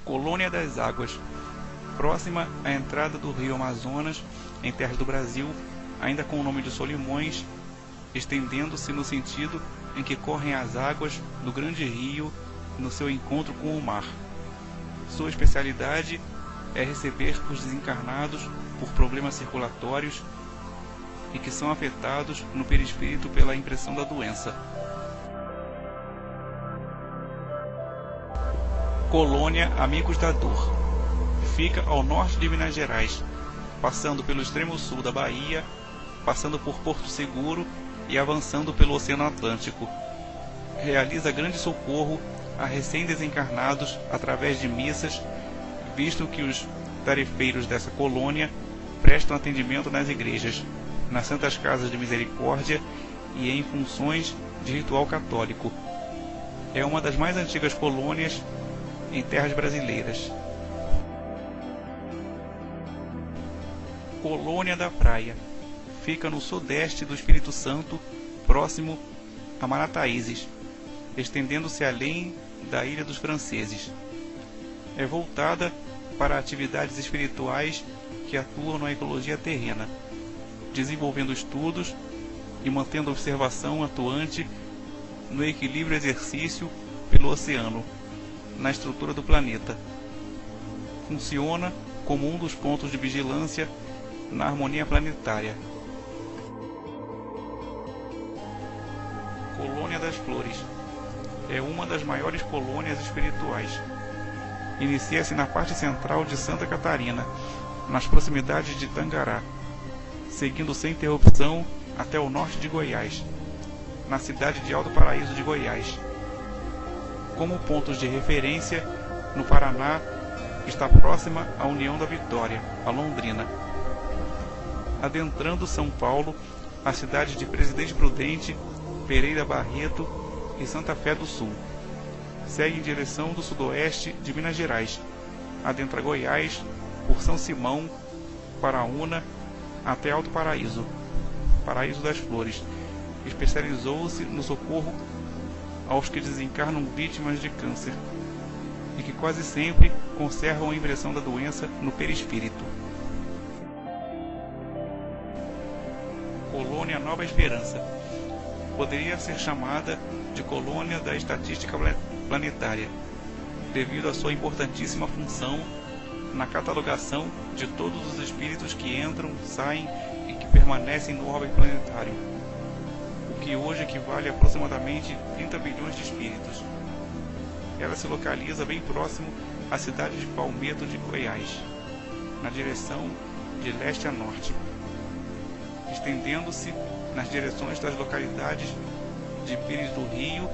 Colônia das Águas, próxima à entrada do rio Amazonas, em terras do Brasil, ainda com o nome de Solimões, estendendo-se no sentido em que correm as águas do grande rio no seu encontro com o mar. Sua especialidade é receber os desencarnados por problemas circulatórios e que são afetados no perispírito pela impressão da doença. Colônia Amigos da Dor. Fica ao norte de Minas Gerais, passando pelo extremo sul da Bahia, passando por Porto Seguro e avançando pelo Oceano Atlântico. Realiza grande socorro a recém-desencarnados através de missas, visto que os tarefeiros dessa colônia prestam atendimento nas igrejas, nas santas casas de misericórdia e em funções de ritual católico. É uma das mais antigas colônias em terras brasileiras. Colônia da Praia. Fica no sudeste do Espírito Santo, próximo a Marataízes, estendendo-se além da Ilha dos Franceses. É voltada para atividades espirituais que atuam na ecologia terrena, desenvolvendo estudos e mantendo observação atuante no equilíbrio exercício pelo oceano, na estrutura do planeta. Funciona como um dos pontos de vigilância na harmonia planetária. Colônia das Flores. É uma das maiores colônias espirituais. Inicia-se na parte central de Santa Catarina, nas proximidades de Tangará, seguindo sem interrupção até o norte de Goiás, na cidade de Alto Paraíso de Goiás. Como pontos de referência, no Paraná está próxima à União da Vitória, a Londrina. Adentrando São Paulo, a cidade de Presidente Prudente, Pereira Barreto e Santa Fé do Sul. Segue em direção do sudoeste de Minas Gerais. Adentra Goiás por São Simão, Paraúna, até Alto Paraíso, Paraíso das Flores. Especializou-se no socorro aos que desencarnam vítimas de câncer e que quase sempre conservam a impressão da doença no perispírito. Colônia Nova Esperança. Poderia ser chamada de colônia da estatística planetária, devido à sua importantíssima função na catalogação de todos os espíritos que entram, saem e que permanecem no orbe planetário, o que hoje equivale a aproximadamente 30 bilhões de espíritos. Ela se localiza bem próximo à cidade de Palmetto de Goiás, na direção de leste a norte, estendendo-se nas direções das localidades de Pires do Rio,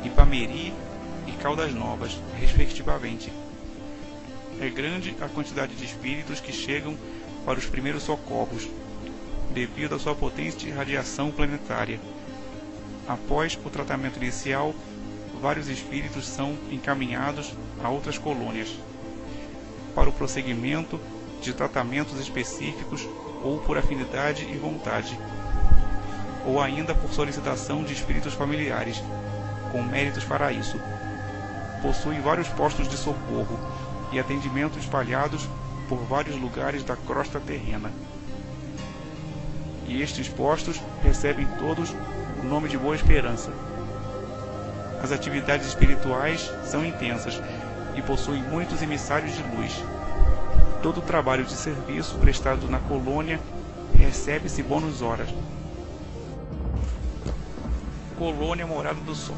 Ipameri e Caldas Novas, respectivamente. É grande a quantidade de espíritos que chegam para os primeiros socorros, devido à sua potente radiação planetária. Após o tratamento inicial, vários espíritos são encaminhados a outras colônias, para o prosseguimento de tratamentos específicos ou por afinidade e vontade, ou ainda por solicitação de espíritos familiares, com méritos para isso. Possui vários postos de socorro e atendimento espalhados por vários lugares da crosta terrena. E estes postos recebem todos o nome de Boa Esperança. As atividades espirituais são intensas e possuem muitos emissários de luz. Todo o trabalho de serviço prestado na colônia recebe-se bônus horas. Colônia Morada do Sol.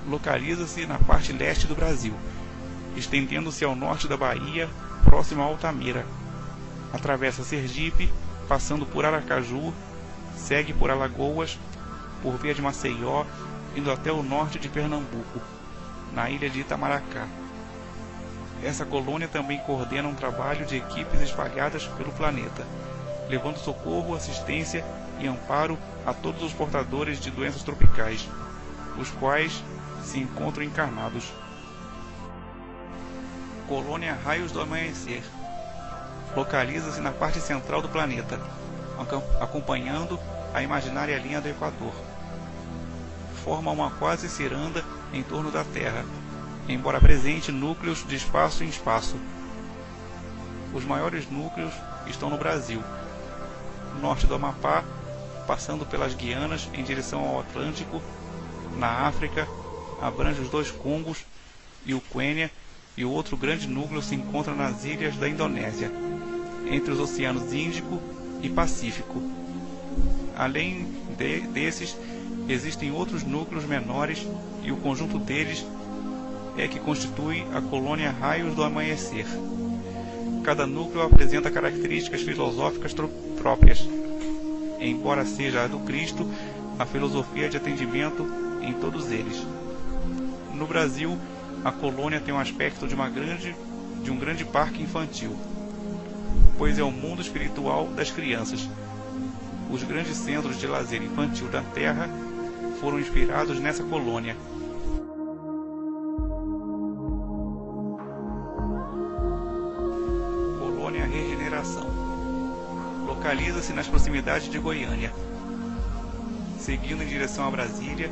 Localiza-se na parte leste do Brasil, estendendo-se ao norte da Bahia, próximo a Altamira. Atravessa Sergipe, passando por Aracaju, segue por Alagoas, por via de Maceió, indo até o norte de Pernambuco, na ilha de Itamaracá. Essa colônia também coordena um trabalho de equipes espalhadas pelo planeta, levando socorro, assistência e amparo a todos os portadores de doenças tropicais, os quais se encontram encarnados. Colônia Raios do Amanhecer. Localiza-se na parte central do planeta, acompanhando a imaginária linha do Equador. Forma uma quase ciranda em torno da Terra, embora apresente núcleos de espaço em espaço. Os maiores núcleos estão no Brasil, norte do Amapá, passando pelas Guianas em direção ao Atlântico. Na África, abrange os 2 Congos e o Quênia, e o outro grande núcleo se encontra nas ilhas da Indonésia, entre os oceanos Índico e Pacífico. Além desses, existem outros núcleos menores, e o conjunto deles é que constitui a colônia Raios do Amanhecer. Cada núcleo apresenta características filosóficas próprias, embora seja a do Cristo a filosofia de atendimento em todos eles. No Brasil, a colônia tem um aspecto de um grande parque infantil, pois é o mundo espiritual das crianças. Os grandes centros de lazer infantil da Terra foram inspirados nessa colônia. Colônia Regeneração. Localiza-se nas proximidades de Goiânia, seguindo em direção a Brasília,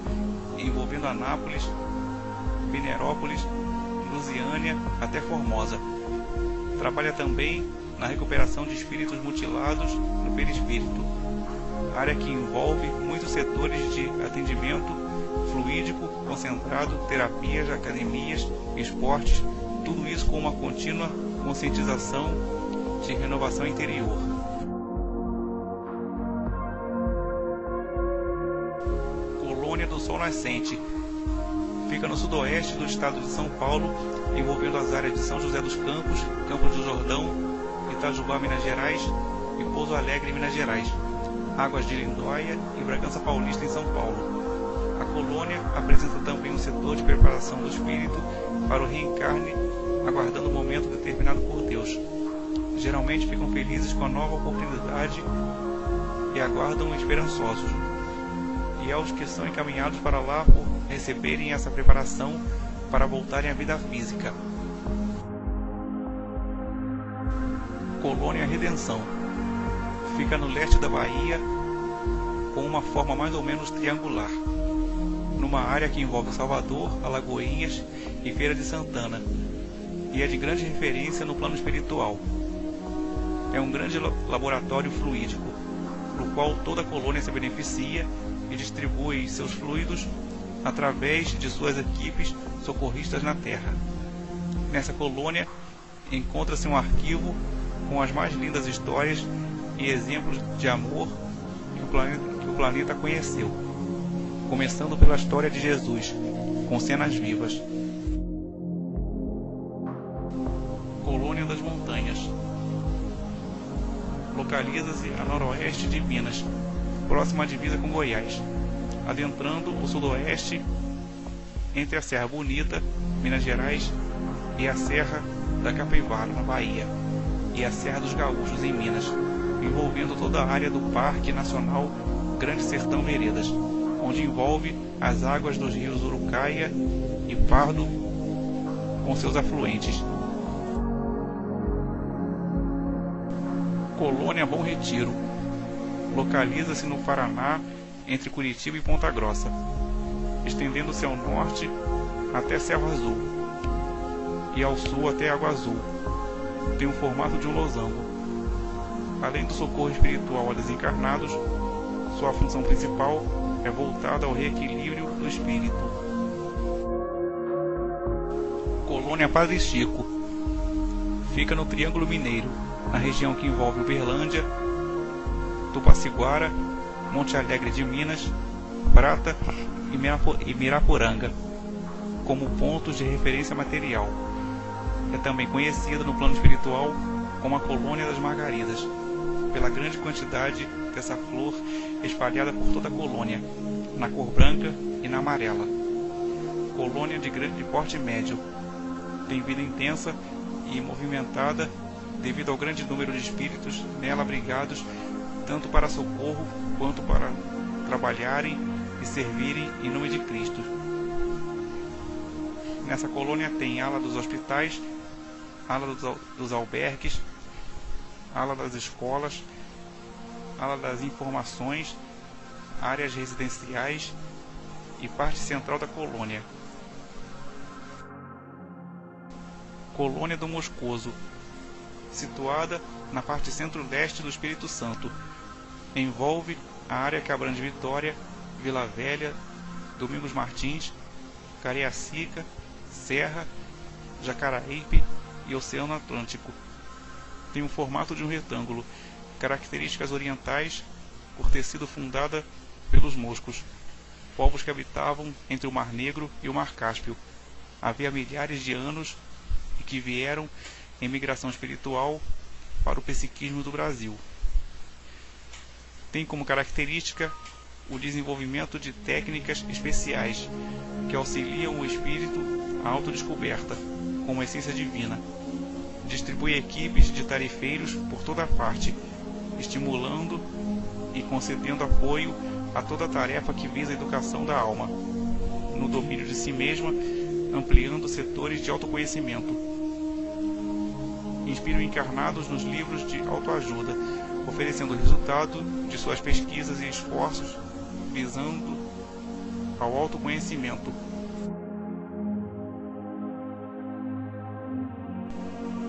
envolvendo Anápolis, Pinerópolis, Lusiânia até Formosa. Trabalha também na recuperação de espíritos mutilados no perispírito, área que envolve muitos setores de atendimento fluídico, concentrado, terapias, academias, esportes, tudo isso com uma contínua conscientização de renovação interior. Colônia do Sol Nascente. Fica no sudoeste do estado de São Paulo, envolvendo as áreas de São José dos Campos, Campos do Jordão, Itajubá, Minas Gerais e Pouso Alegre, Minas Gerais, Águas de Lindóia e Bragança Paulista, em São Paulo. A colônia apresenta também um setor de preparação do espírito para o reencarne, aguardando o momento determinado por Deus. Geralmente ficam felizes com a nova oportunidade e aguardam esperançosos. E aos que são encaminhados para lá por receberem essa preparação para voltarem à vida física. Colônia Redenção. Fica no leste da Bahia, com uma forma mais ou menos triangular, numa área que envolve Salvador, Alagoinhas e Feira de Santana, e é de grande referência no plano espiritual. É um grande laboratório fluídico, no qual toda a colônia se beneficia e distribui seus fluidos através de suas equipes socorristas na Terra. Nessa colônia encontra-se um arquivo com as mais lindas histórias e exemplos de amor que o planeta conheceu, começando pela história de Jesus, com cenas vivas. Colônia das Montanhas. Localiza-se a noroeste de Minas, próxima à divisa com Goiás, adentrando o sudoeste entre a Serra Bonita, Minas Gerais, e a Serra da Capivara, na Bahia, e a Serra dos Gaúchos, em Minas, envolvendo toda a área do Parque Nacional Grande Sertão Veredas, onde envolve as águas dos rios Urucaia e Pardo com seus afluentes. Colônia Bom Retiro. Localiza-se no Paraná, entre Curitiba e Ponta Grossa, estendendo-se ao norte até Serra Azul e ao sul até Água Azul. Tem o formato de um losango. Além do socorro espiritual a desencarnados, sua função principal é voltada ao reequilíbrio do espírito. Colônia Padre Chico. Fica no Triângulo Mineiro, na região que envolve Uberlândia, Tupaciguara, Monte Alegre de Minas, Prata e Miraporanga, como pontos de referência material. É também conhecida no plano espiritual como a Colônia das Margaridas, pela grande quantidade dessa flor espalhada por toda a colônia, na cor branca e na amarela. Colônia de grande porte médio, tem vida intensa e movimentada devido ao grande número de espíritos nela abrigados, tanto para socorro quanto para trabalharem e servirem em nome de Cristo. Nessa colônia tem ala dos hospitais, ala dos albergues, ala das escolas, ala das informações, áreas residenciais e parte central da colônia. Colônia do Moscoso, situada na parte centro-leste do Espírito Santo. Envolve a área que abrange Vitória, Vila Velha, Domingos Martins, Cariacica, Serra, Jacaraípe e Oceano Atlântico. Tem o formato de um retângulo, características orientais, por ter sido fundada pelos moscos, povos que habitavam entre o Mar Negro e o Mar Cáspio, havia milhares de anos e que vieram em migração espiritual para o psiquismo do Brasil. Tem como característica o desenvolvimento de técnicas especiais que auxiliam o espírito à autodescoberta, como essência divina. Distribui equipes de tarefeiros por toda parte, estimulando e concedendo apoio a toda tarefa que visa a educação da alma, no domínio de si mesma, ampliando setores de autoconhecimento. Inspiram encarnados nos livros de autoajuda, oferecendo o resultado de suas pesquisas e esforços, visando ao autoconhecimento.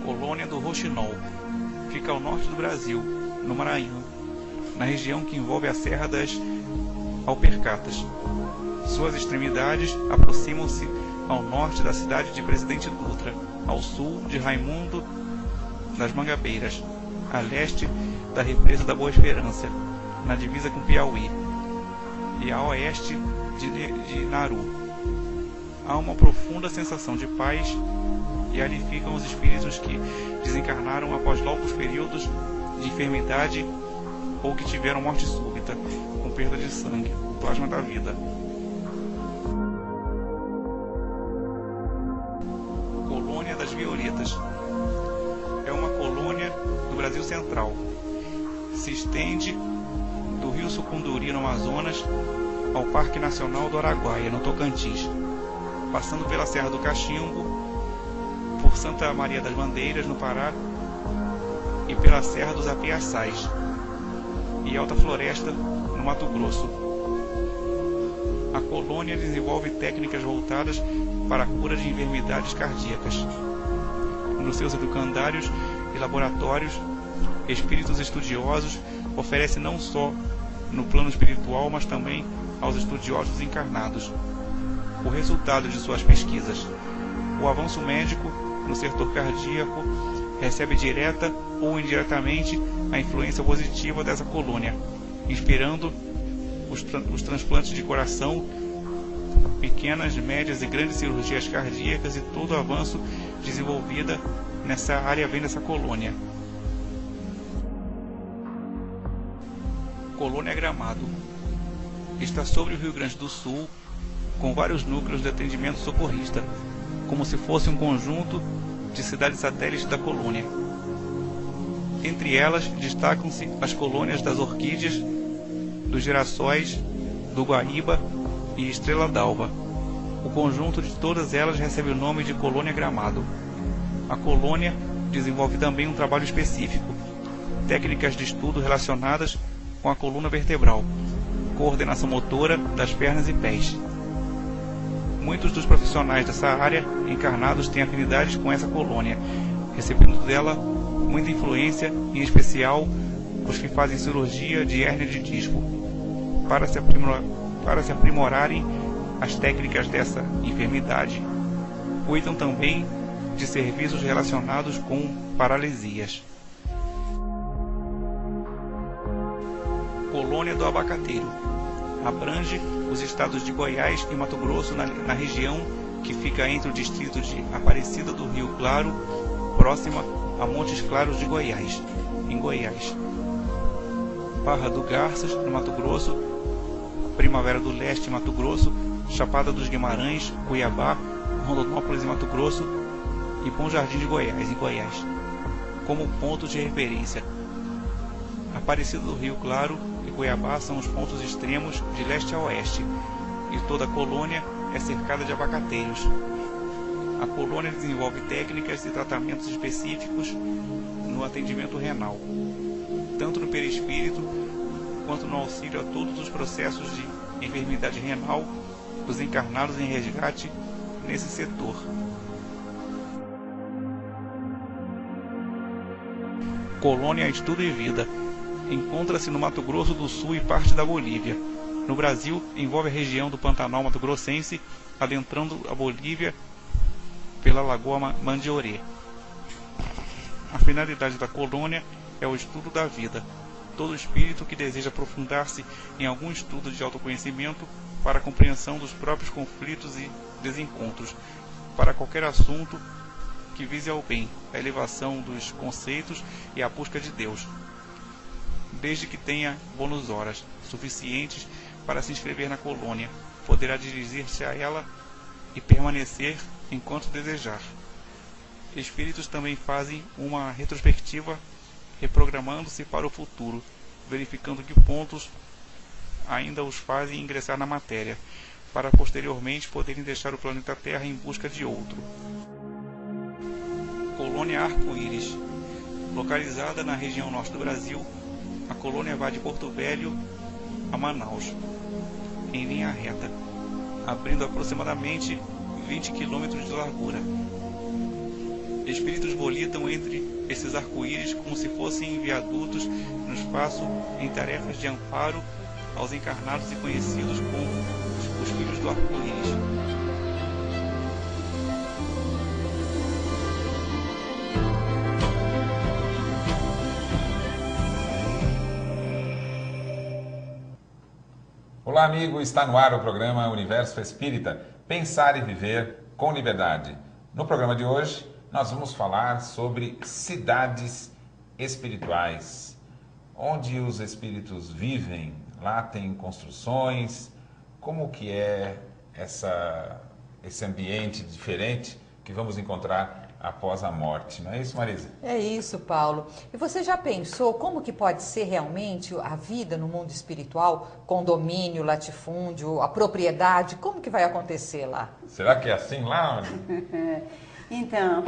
Colônia do Roxinol, fica ao norte do Brasil, no Maranhão, na região que envolve a Serra das Alpercatas. Suas extremidades aproximam-se ao norte da cidade de Presidente Dutra, ao sul de Raimundo das Mangabeiras, a leste da represa da Boa Esperança, na divisa com Piauí, e a oeste de Naru. Há uma profunda sensação de paz e ali ficam os espíritos que desencarnaram após longos períodos de enfermidade ou que tiveram morte súbita, com perda de sangue, o plasma da vida. Colônia das Violetas. É uma colônia do Brasil Central. Se estende do Rio Sucunduri, no Amazonas, ao Parque Nacional do Araguaia, no Tocantins, passando pela Serra do Cachimbo, por Santa Maria das Bandeiras, no Pará, e pela Serra dos Apiaçais e Alta Floresta, no Mato Grosso. A colônia desenvolve técnicas voltadas para a cura de enfermidades cardíacas. Nos seus educandários e laboratórios, espíritos estudiosos oferecem não só no plano espiritual, mas também aos estudiosos encarnados o resultado de suas pesquisas. O avanço médico no setor cardíaco recebe direta ou indiretamente a influência positiva dessa colônia, inspirando os transplantes de coração, pequenas, médias e grandes cirurgias cardíacas, e todo o avanço desenvolvido nessa área vem dessa colônia. Colônia Gramado. Está sobre o Rio Grande do Sul, com vários núcleos de atendimento socorrista, como se fosse um conjunto de cidades satélites da colônia. Entre elas destacam-se as colônias das orquídeas, dos girassóis, do Guaíba e Estrela d'Alva. O conjunto de todas elas recebe o nome de Colônia Gramado. A colônia desenvolve também um trabalho específico, técnicas de estudo relacionadas com a coluna vertebral, coordenação motora das pernas e pés. Muitos dos profissionais dessa área encarnados têm afinidades com essa colônia, recebendo dela muita influência, em especial os que fazem cirurgia de hérnia de disco, para se aprimorarem as técnicas dessa enfermidade. Cuidam também de serviços relacionados com paralisias. Colônia do Abacateiro. Abrange os estados de Goiás e Mato Grosso na região que fica entre o distrito de Aparecida do Rio Claro, próxima a Montes Claros de Goiás, em Goiás. Barra do Garças, no Mato Grosso, Primavera do Leste, Mato Grosso, Chapada dos Guimarães, Cuiabá, Rondonópolis, em Mato Grosso, e Bom Jardim de Goiás, em Goiás, como pontos de referência. Aparecida do Rio Claro e Cuiabá são os pontos extremos de leste a oeste, e toda a colônia é cercada de abacateiros. A colônia desenvolve técnicas e tratamentos específicos no atendimento renal, tanto no perispírito quanto no auxílio a todos os processos de enfermidade renal dos encarnados em resgate nesse setor. Colônia Estudo e Vida. Encontra-se no Mato Grosso do Sul e parte da Bolívia. No Brasil, envolve a região do Pantanal Mato Grossense, adentrando a Bolívia pela Lagoa Mandioré. A finalidade da colônia é o estudo da vida. Todo espírito que deseja aprofundar-se em algum estudo de autoconhecimento para a compreensão dos próprios conflitos e desencontros, para qualquer assunto que vise ao bem, a elevação dos conceitos e a busca de Deus, desde que tenha bônus horas suficientes para se inscrever na colônia, poderá dirigir-se a ela e permanecer enquanto desejar. Espíritos também fazem uma retrospectiva, reprogramando-se para o futuro, verificando que pontos ainda os fazem ingressar na matéria, para posteriormente poderem deixar o planeta Terra em busca de outro. Colônia Arco-Íris. Localizada na região norte do Brasil, a colônia vai de Porto Velho a Manaus, em linha reta, abrindo aproximadamente 20 km de largura. Espíritos volitam entre esses arco-íris como se fossem viadutos no espaço em tarefas de amparo aos encarnados e conhecidos como os filhos do arco-íris. Olá, amigo, está no ar o programa Universo Espírita, Pensar e Viver com Liberdade. No programa de hoje, nós vamos falar sobre cidades espirituais, onde os espíritos vivem. Lá tem construções, como que é esse ambiente diferente que vamos encontrar após a morte. Não é isso, Marisa? É isso, Paulo. E você já pensou como que pode ser realmente a vida no mundo espiritual? Condomínio, latifúndio, a propriedade, como que vai acontecer lá? Será que é assim lá? Então,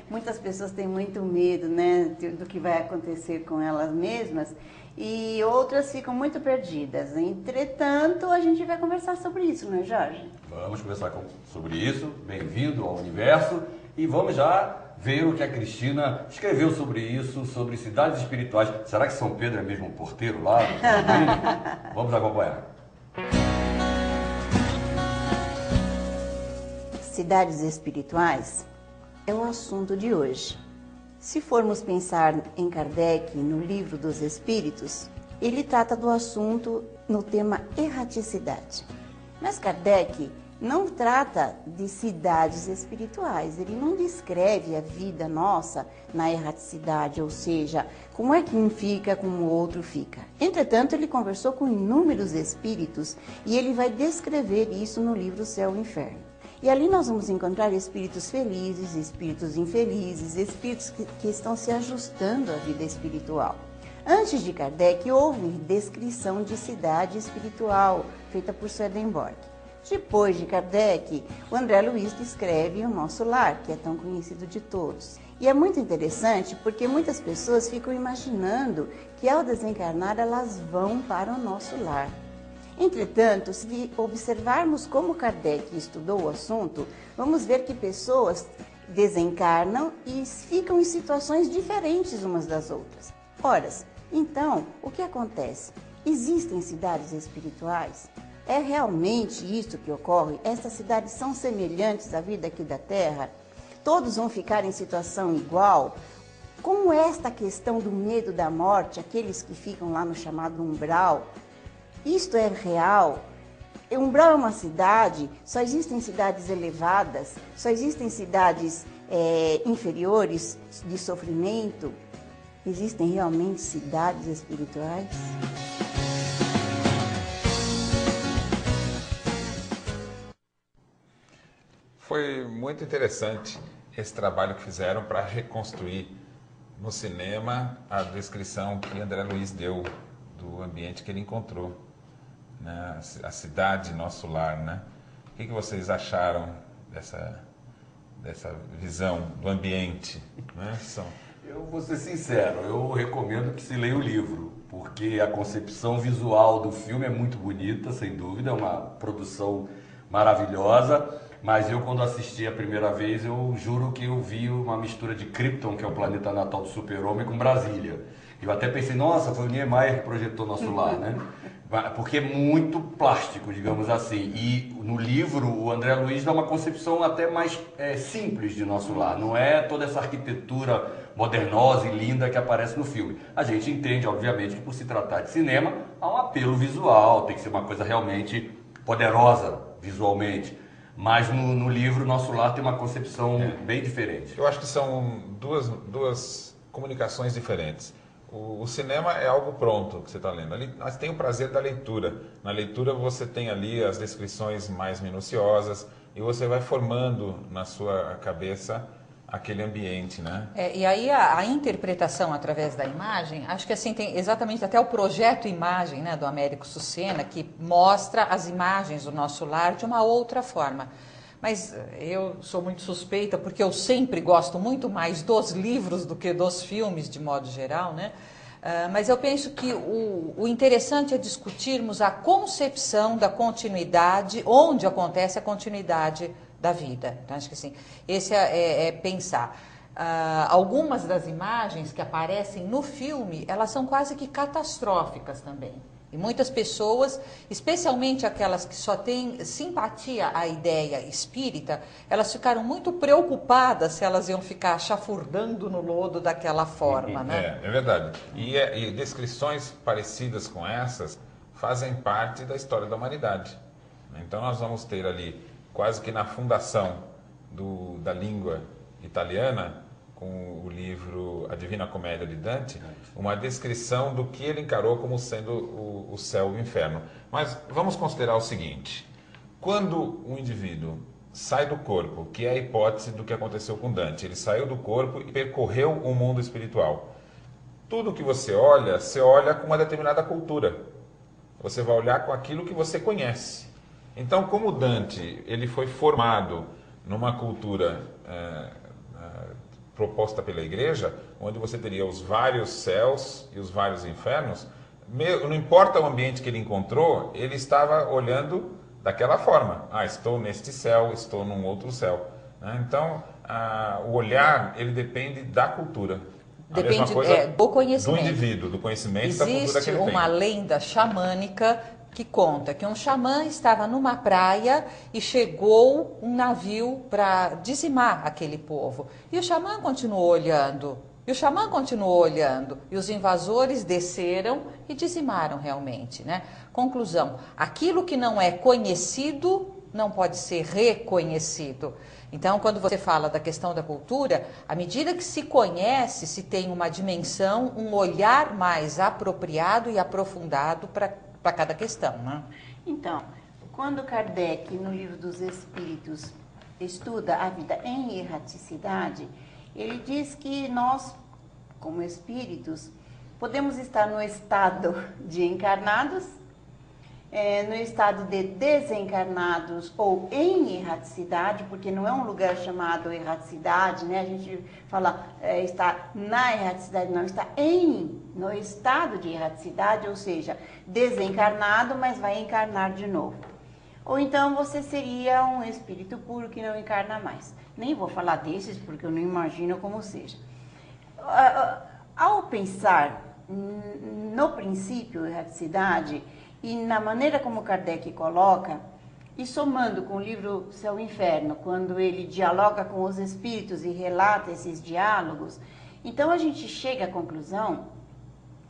muitas pessoas têm muito medo, né, do que vai acontecer com elas mesmas e outras ficam muito perdidas. Entretanto, a gente vai conversar sobre isso, não é, Jorge? Vamos conversar sobre isso. Bem-vindo ao Universo. E vamos já ver o que a Cristina escreveu sobre isso, sobre cidades espirituais. Será que São Pedro é mesmo um porteiro lá? Vamos acompanhar. Cidades espirituais é o assunto de hoje. Se formos pensar em Kardec, no Livro dos Espíritos, ele trata do assunto no tema erraticidade. Mas Kardec não trata de cidades espirituais, ele não descreve a vida nossa na erraticidade, ou seja, como é que um fica, como o outro fica. Entretanto, ele conversou com inúmeros espíritos e ele vai descrever isso no livro Céu e Inferno. E ali nós vamos encontrar espíritos felizes, espíritos infelizes, espíritos que estão se ajustando à vida espiritual. Antes de Kardec, houve descrição de cidade espiritual, feita por Swedenborg. Depois de Kardec, o André Luiz descreve o Nosso Lar, que é tão conhecido de todos. E é muito interessante porque muitas pessoas ficam imaginando que ao desencarnar elas vão para o Nosso Lar. Entretanto, se observarmos como Kardec estudou o assunto, vamos ver que pessoas desencarnam e ficam em situações diferentes umas das outras. Ora, então, o que acontece? Existem cidades espirituais? É realmente isso que ocorre? Essas cidades são semelhantes à vida aqui da Terra? Todos vão ficar em situação igual? Como é esta questão do medo da morte, aqueles que ficam lá no chamado umbral? Isto é real? O umbral é uma cidade, só existem cidades elevadas, só existem cidades inferiores de sofrimento? Existem realmente cidades espirituais? Foi muito interessante esse trabalho que fizeram para reconstruir no cinema a descrição que André Luiz deu do ambiente que ele encontrou, né? A cidade, nosso lar, né? O que vocês acharam dessa visão do ambiente, né? Eu vou ser sincero, eu recomendo que se leia o livro, porque a concepção visual do filme é muito bonita, sem dúvida, é uma produção maravilhosa, Mas eu, quando assisti a primeira vez, eu juro que eu vi uma mistura de Krypton, que é o planeta natal do Super-Homem, com Brasília. Eu até pensei, nossa, foi o Niemeyer que projetou Nosso Lar, né? Porque é muito plástico, digamos assim. E no livro, o André Luiz dá uma concepção até mais simples de Nosso Lar. Não é toda essa arquitetura modernosa e linda que aparece no filme. A gente entende, obviamente, que por se tratar de cinema, há um apelo visual, tem que ser uma coisa realmente poderosa visualmente. Mas no livro, Nosso Lar tem uma concepção bem diferente. Eu acho que são duas comunicações diferentes. O cinema é algo pronto que você está lendo. Ali, mas tem o prazer da leitura. Na leitura você tem ali as descrições mais minuciosas e você vai formando na sua cabeça aquele ambiente, né? E aí a interpretação através da imagem, acho que assim tem exatamente até o projeto Imagem, né, do Américo Sucena, que mostra as imagens do Nosso Lar de uma outra forma. Mas eu sou muito suspeita, porque eu sempre gosto muito mais dos livros do que dos filmes, de modo geral, né? Mas eu penso que o interessante é discutirmos a concepção da continuidade, onde acontece a continuidade da vida. Então, acho que assim, esse é pensar. Algumas das imagens que aparecem no filme, elas são quase que catastróficas também. E muitas pessoas, especialmente aquelas que só têm simpatia à ideia espírita, elas ficaram muito preocupadas se elas iam ficar chafurdando no lodo daquela forma, né? É verdade. E descrições parecidas com essas fazem parte da história da humanidade. Então nós vamos ter ali, quase que na fundação da língua italiana, com o livro A Divina Comédia de Dante, uma descrição do que ele encarou como sendo o céu e o inferno. Mas vamos considerar o seguinte: quando um indivíduo sai do corpo, que é a hipótese do que aconteceu com Dante, ele saiu do corpo e percorreu o mundo espiritual. Tudo que você olha com uma determinada cultura. Você vai olhar com aquilo que você conhece. Então, como Dante ele foi formado numa cultura proposta pela igreja, onde você teria os vários céus e os vários infernos, não importa o ambiente que ele encontrou, ele estava olhando daquela forma. Estou neste céu, estou num outro céu. Então, o olhar, ele depende da cultura. Depende do conhecimento. Do indivíduo, do conhecimento e da cultura que ele tem. Existe uma lenda xamânica que conta que um xamã estava numa praia e chegou um navio para dizimar aquele povo. E o xamã continuou olhando, e os invasores desceram e dizimaram realmente, né? Conclusão: aquilo que não é conhecido não pode ser reconhecido. Então, quando você fala da questão da cultura, à medida que se conhece, se tem uma dimensão, um olhar mais apropriado e aprofundado para cada questão, né? Então, quando Kardec, no Livro dos Espíritos, estuda a vida em erraticidade, ele diz que nós, como espíritos, podemos estar no estado de encarnados, no estado de desencarnados ou em erraticidade, porque não é um lugar chamado erraticidade, né? A gente fala está na erraticidade, não, está no estado de erraticidade, ou seja, desencarnado, mas vai encarnar de novo. Ou então você seria um espírito puro que não encarna mais. Nem vou falar desses, porque eu não imagino como seja. Ao pensar no princípio erraticidade, e na maneira como Kardec coloca, e somando com o livro Céu e Inferno, quando ele dialoga com os espíritos e relata esses diálogos, então a gente chega à conclusão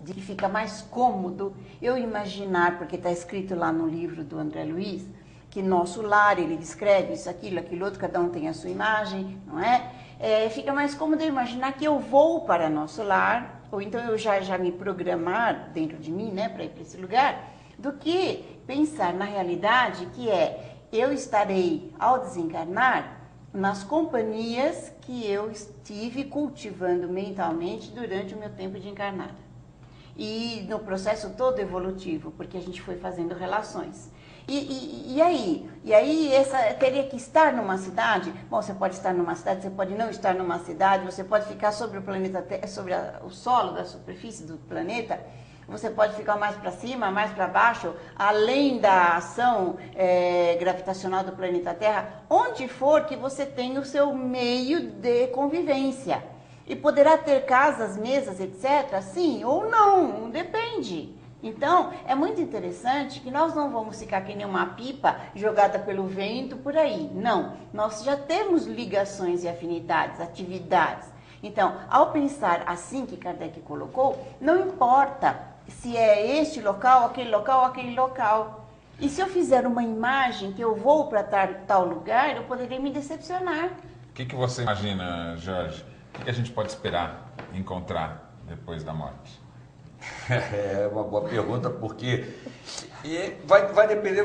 de que fica mais cômodo eu imaginar, porque está escrito lá no livro do André Luiz, que Nosso Lar, ele descreve isso, aquilo outro, cada um tem a sua imagem, não é? Fica mais cômodo eu imaginar que eu vou para Nosso Lar, ou então eu já me programar dentro de mim, né, para ir para esse lugar, do que pensar na realidade que eu estarei, ao desencarnar, nas companhias que eu estive cultivando mentalmente durante o meu tempo de encarnada. E no processo todo evolutivo, porque a gente foi fazendo relações. E aí teria que estar numa cidade? Bom, você pode estar numa cidade, você pode não estar numa cidade, você pode ficar sobre o planeta Terra, sobre o solo da superfície do planeta, você pode ficar mais para cima, mais para baixo, além da ação gravitacional do planeta Terra, onde for que você tem o seu meio de convivência. E poderá ter casas, mesas, etc., sim ou não, depende. Então, é muito interessante que nós não vamos ficar que nem uma pipa jogada pelo vento por aí. Não, nós já temos ligações e afinidades, atividades. Então, ao pensar assim que Kardec colocou, não importa se é este local, aquele local. E se eu fizer uma imagem que eu vou para tal lugar, eu poderia me decepcionar. O que você imagina, Jorge? O que a gente pode esperar encontrar depois da morte? É uma boa pergunta, porque vai depender,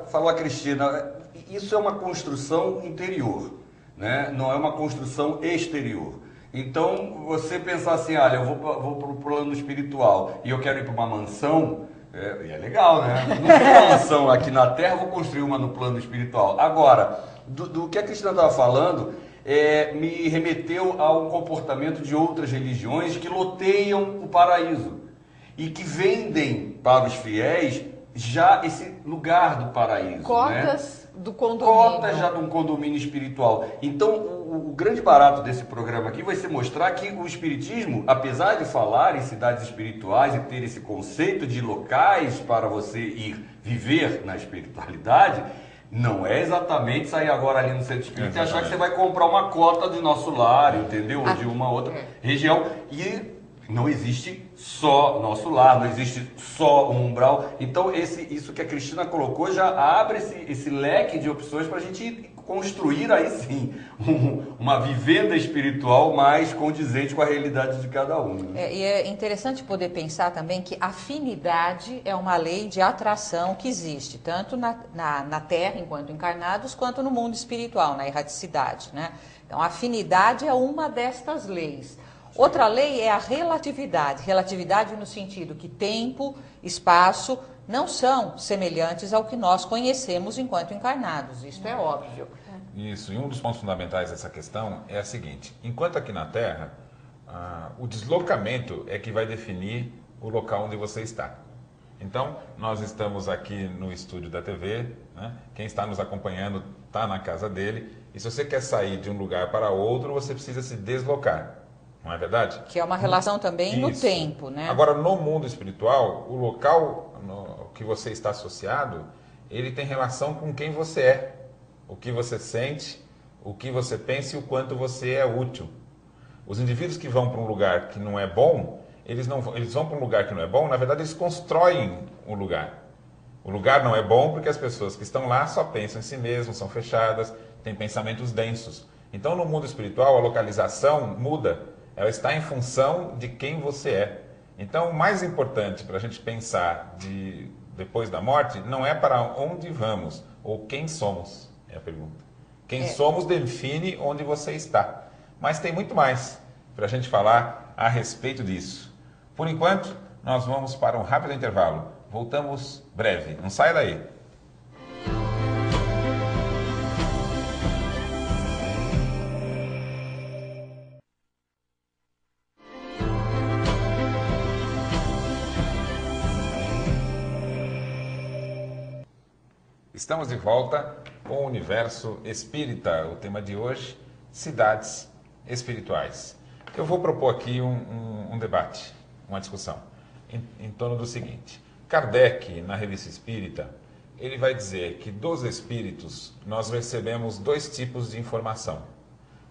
falou a Cristina, isso é uma construção interior, né? Não é uma construção exterior. Então, você pensar assim, olha, eu vou para o plano espiritual e eu quero ir para uma mansão, é legal, né? Não tem uma mansão aqui na Terra, vou construir uma no plano espiritual. Agora, do que a Cristina estava falando, me remeteu a um comportamento de outras religiões que loteiam o paraíso e que vendem para os fiéis já esse lugar do paraíso. Cotas, né? do condomínio. Cotas já de um condomínio espiritual. Então, o grande barato desse programa aqui vai ser mostrar que o Espiritismo, apesar de falar em cidades espirituais e ter esse conceito de locais para você ir viver na espiritualidade, não é exatamente sair agora ali no centro espírita e achar que você vai comprar uma cota de nosso lar, entendeu? Ou de uma outra região. E não existe só nosso lar, não existe só um umbral. Então, isso que a Cristina colocou já abre esse leque de opções para a gente construir aí sim uma vivenda espiritual mais condizente com a realidade de cada um. Né? E é interessante poder pensar também que afinidade é uma lei de atração que existe, tanto na Terra, enquanto encarnados, quanto no mundo espiritual, na erraticidade. Né? Então, a afinidade é uma destas leis. Outra lei é a relatividade. Relatividade no sentido que tempo, espaço não são semelhantes ao que nós conhecemos enquanto encarnados. Isso é óbvio. Isso, e um dos pontos fundamentais dessa questão é a seguinte: enquanto aqui na Terra, o deslocamento é que vai definir o local onde você está. Então, nós estamos aqui no estúdio da TV, né? Quem está nos acompanhando está na casa dele, e se você quer sair de um lugar para outro, você precisa se deslocar. Não é verdade? Que é uma relação também no tempo, né? Agora, no mundo espiritual, o local que você está associado, ele tem relação com quem você é, o que você sente, o que você pensa e o quanto você é útil. Os indivíduos que vão para um lugar que não é bom, eles vão para um lugar que não é bom, na verdade eles constroem um lugar. O lugar não é bom porque as pessoas que estão lá só pensam em si mesmos, são fechadas, têm pensamentos densos. Então, no mundo espiritual, a localização muda. Ela está em função de quem você é. Então, o mais importante para a gente pensar depois da morte não é para onde vamos ou quem somos, é a pergunta. Quem somos define onde você está. Mas tem muito mais para a gente falar a respeito disso. Por enquanto, nós vamos para um rápido intervalo. Voltamos breve. Não saia daí. Estamos de volta com o Universo Espírita. O tema de hoje, cidades espirituais. Eu vou propor aqui um debate, uma discussão, em torno do seguinte. Kardec, na Revista Espírita, ele vai dizer que dos espíritos nós recebemos dois tipos de informação: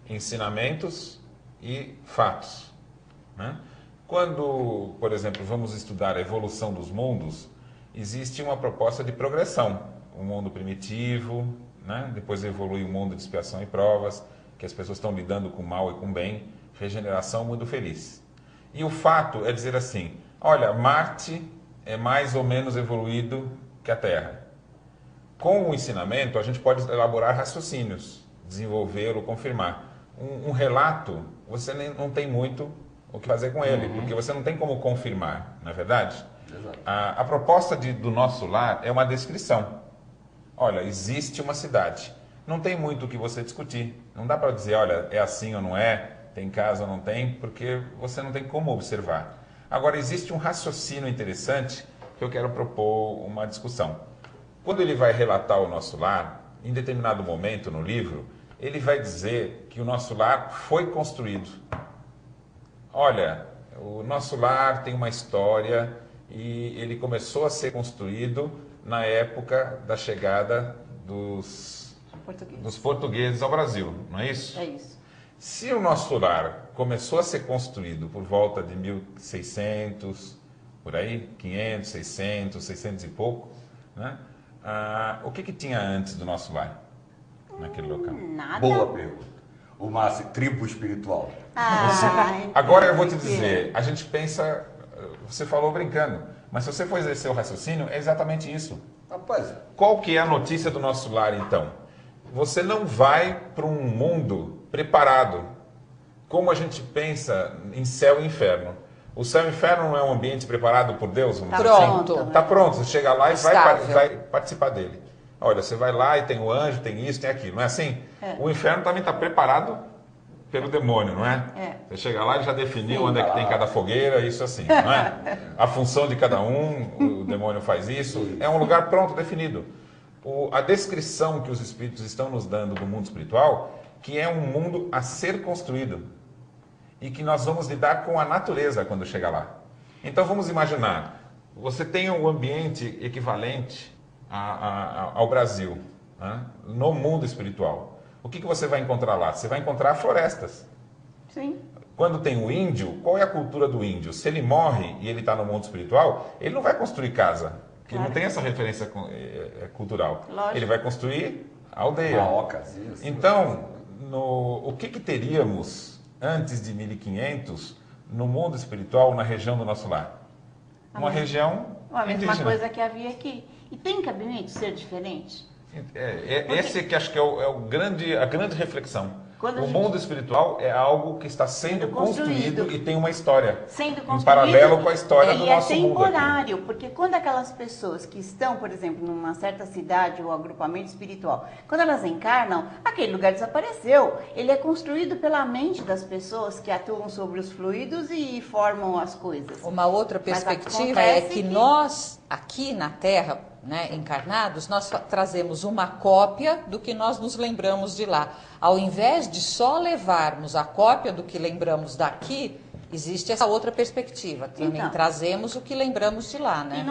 ensinamentos e fatos. Né? Quando, por exemplo, vamos estudar a evolução dos mundos, existe uma proposta de progressão. Um mundo primitivo, né? Depois evolui o mundo de expiação e provas, que as pessoas estão lidando com o mal e com o bem, regeneração, mundo feliz. E o fato é dizer assim: olha, Marte é mais ou menos evoluído que a Terra. Com o ensinamento, a gente pode elaborar raciocínios, desenvolver ou confirmar. Um relato, você não tem muito o que fazer com ele, porque você não tem como confirmar, não é verdade? A proposta do nosso lar é uma descrição. Olha, existe uma cidade. Não tem muito o que você discutir. Não dá para dizer, olha, é assim ou não é, tem casa ou não tem, porque você não tem como observar. Agora, existe um raciocínio interessante que eu quero propor uma discussão. Quando ele vai relatar o nosso lar, em determinado momento no livro, ele vai dizer que o nosso lar foi construído. Olha, o nosso lar tem uma história e ele começou a ser construído na época da chegada dos portugueses ao Brasil, não é isso? É isso. Se o nosso lar começou a ser construído por volta de 1600, por aí, 500, 600, 600 e pouco, né? O que tinha antes do nosso lar, naquele local? Nada. Boa pergunta. Uma tribo espiritual. Agora eu vou te dizer, a gente pensa, você falou brincando, mas se você for exercer o raciocínio, é exatamente isso. Rapaz, Qual que é a notícia do nosso lar, então? Você não vai para um mundo preparado, como a gente pensa em céu e inferno. O céu e o inferno não é um ambiente preparado por Deus? Vamos dizer Pronto. assim? Tá pronto, você chega lá e Estável. vai participar dele. Olha, você vai lá e tem o anjo, tem isso, tem aquilo, não é assim? O inferno também está preparado pelo demônio, não é? Você chega lá e já definiu onde é que tem cada fogueira, isso assim, não é? A função de cada um, o demônio faz isso, é um lugar pronto, definido. A descrição que os espíritos estão nos dando do mundo espiritual, que é um mundo a ser construído e que nós vamos lidar com a natureza quando chegar lá. Então vamos imaginar, você tem um ambiente equivalente ao Brasil, né? No mundo espiritual. O que você vai encontrar lá? Você vai encontrar florestas. Sim. Quando tem o índio, qual é a cultura do índio? Se ele morre e ele está no mundo espiritual, ele não vai construir casa, porque ele não tem essa referência cultural. Lógico. Ele vai construir a aldeia. uma casinha. Então, o que teríamos antes de 1500 no mundo espiritual, na região do nosso lar? Uma região A mesma indígena. coisa que havia aqui. E tem cabimento ser diferente? Esse que acho que é a grande reflexão. Quando a O gente- mundo espiritual é algo que está sendo construído e tem uma história. Sendo em construído, paralelo com a história do e nosso é mundo aqui. temporário, porque quando aquelas pessoas que estão, por exemplo, numa certa cidade ou agrupamento espiritual, quando elas encarnam, aquele lugar desapareceu. Ele é construído pela mente das pessoas que atuam sobre os fluidos e formam as coisas. Uma outra Mas perspectiva é acontece que que- nós, aqui na Terra, né, encarnados, nós trazemos uma cópia do que nós nos lembramos de lá. Ao invés de só levarmos a cópia do que lembramos daqui, existe essa outra perspectiva. Também Então. trazemos o que lembramos de lá, né?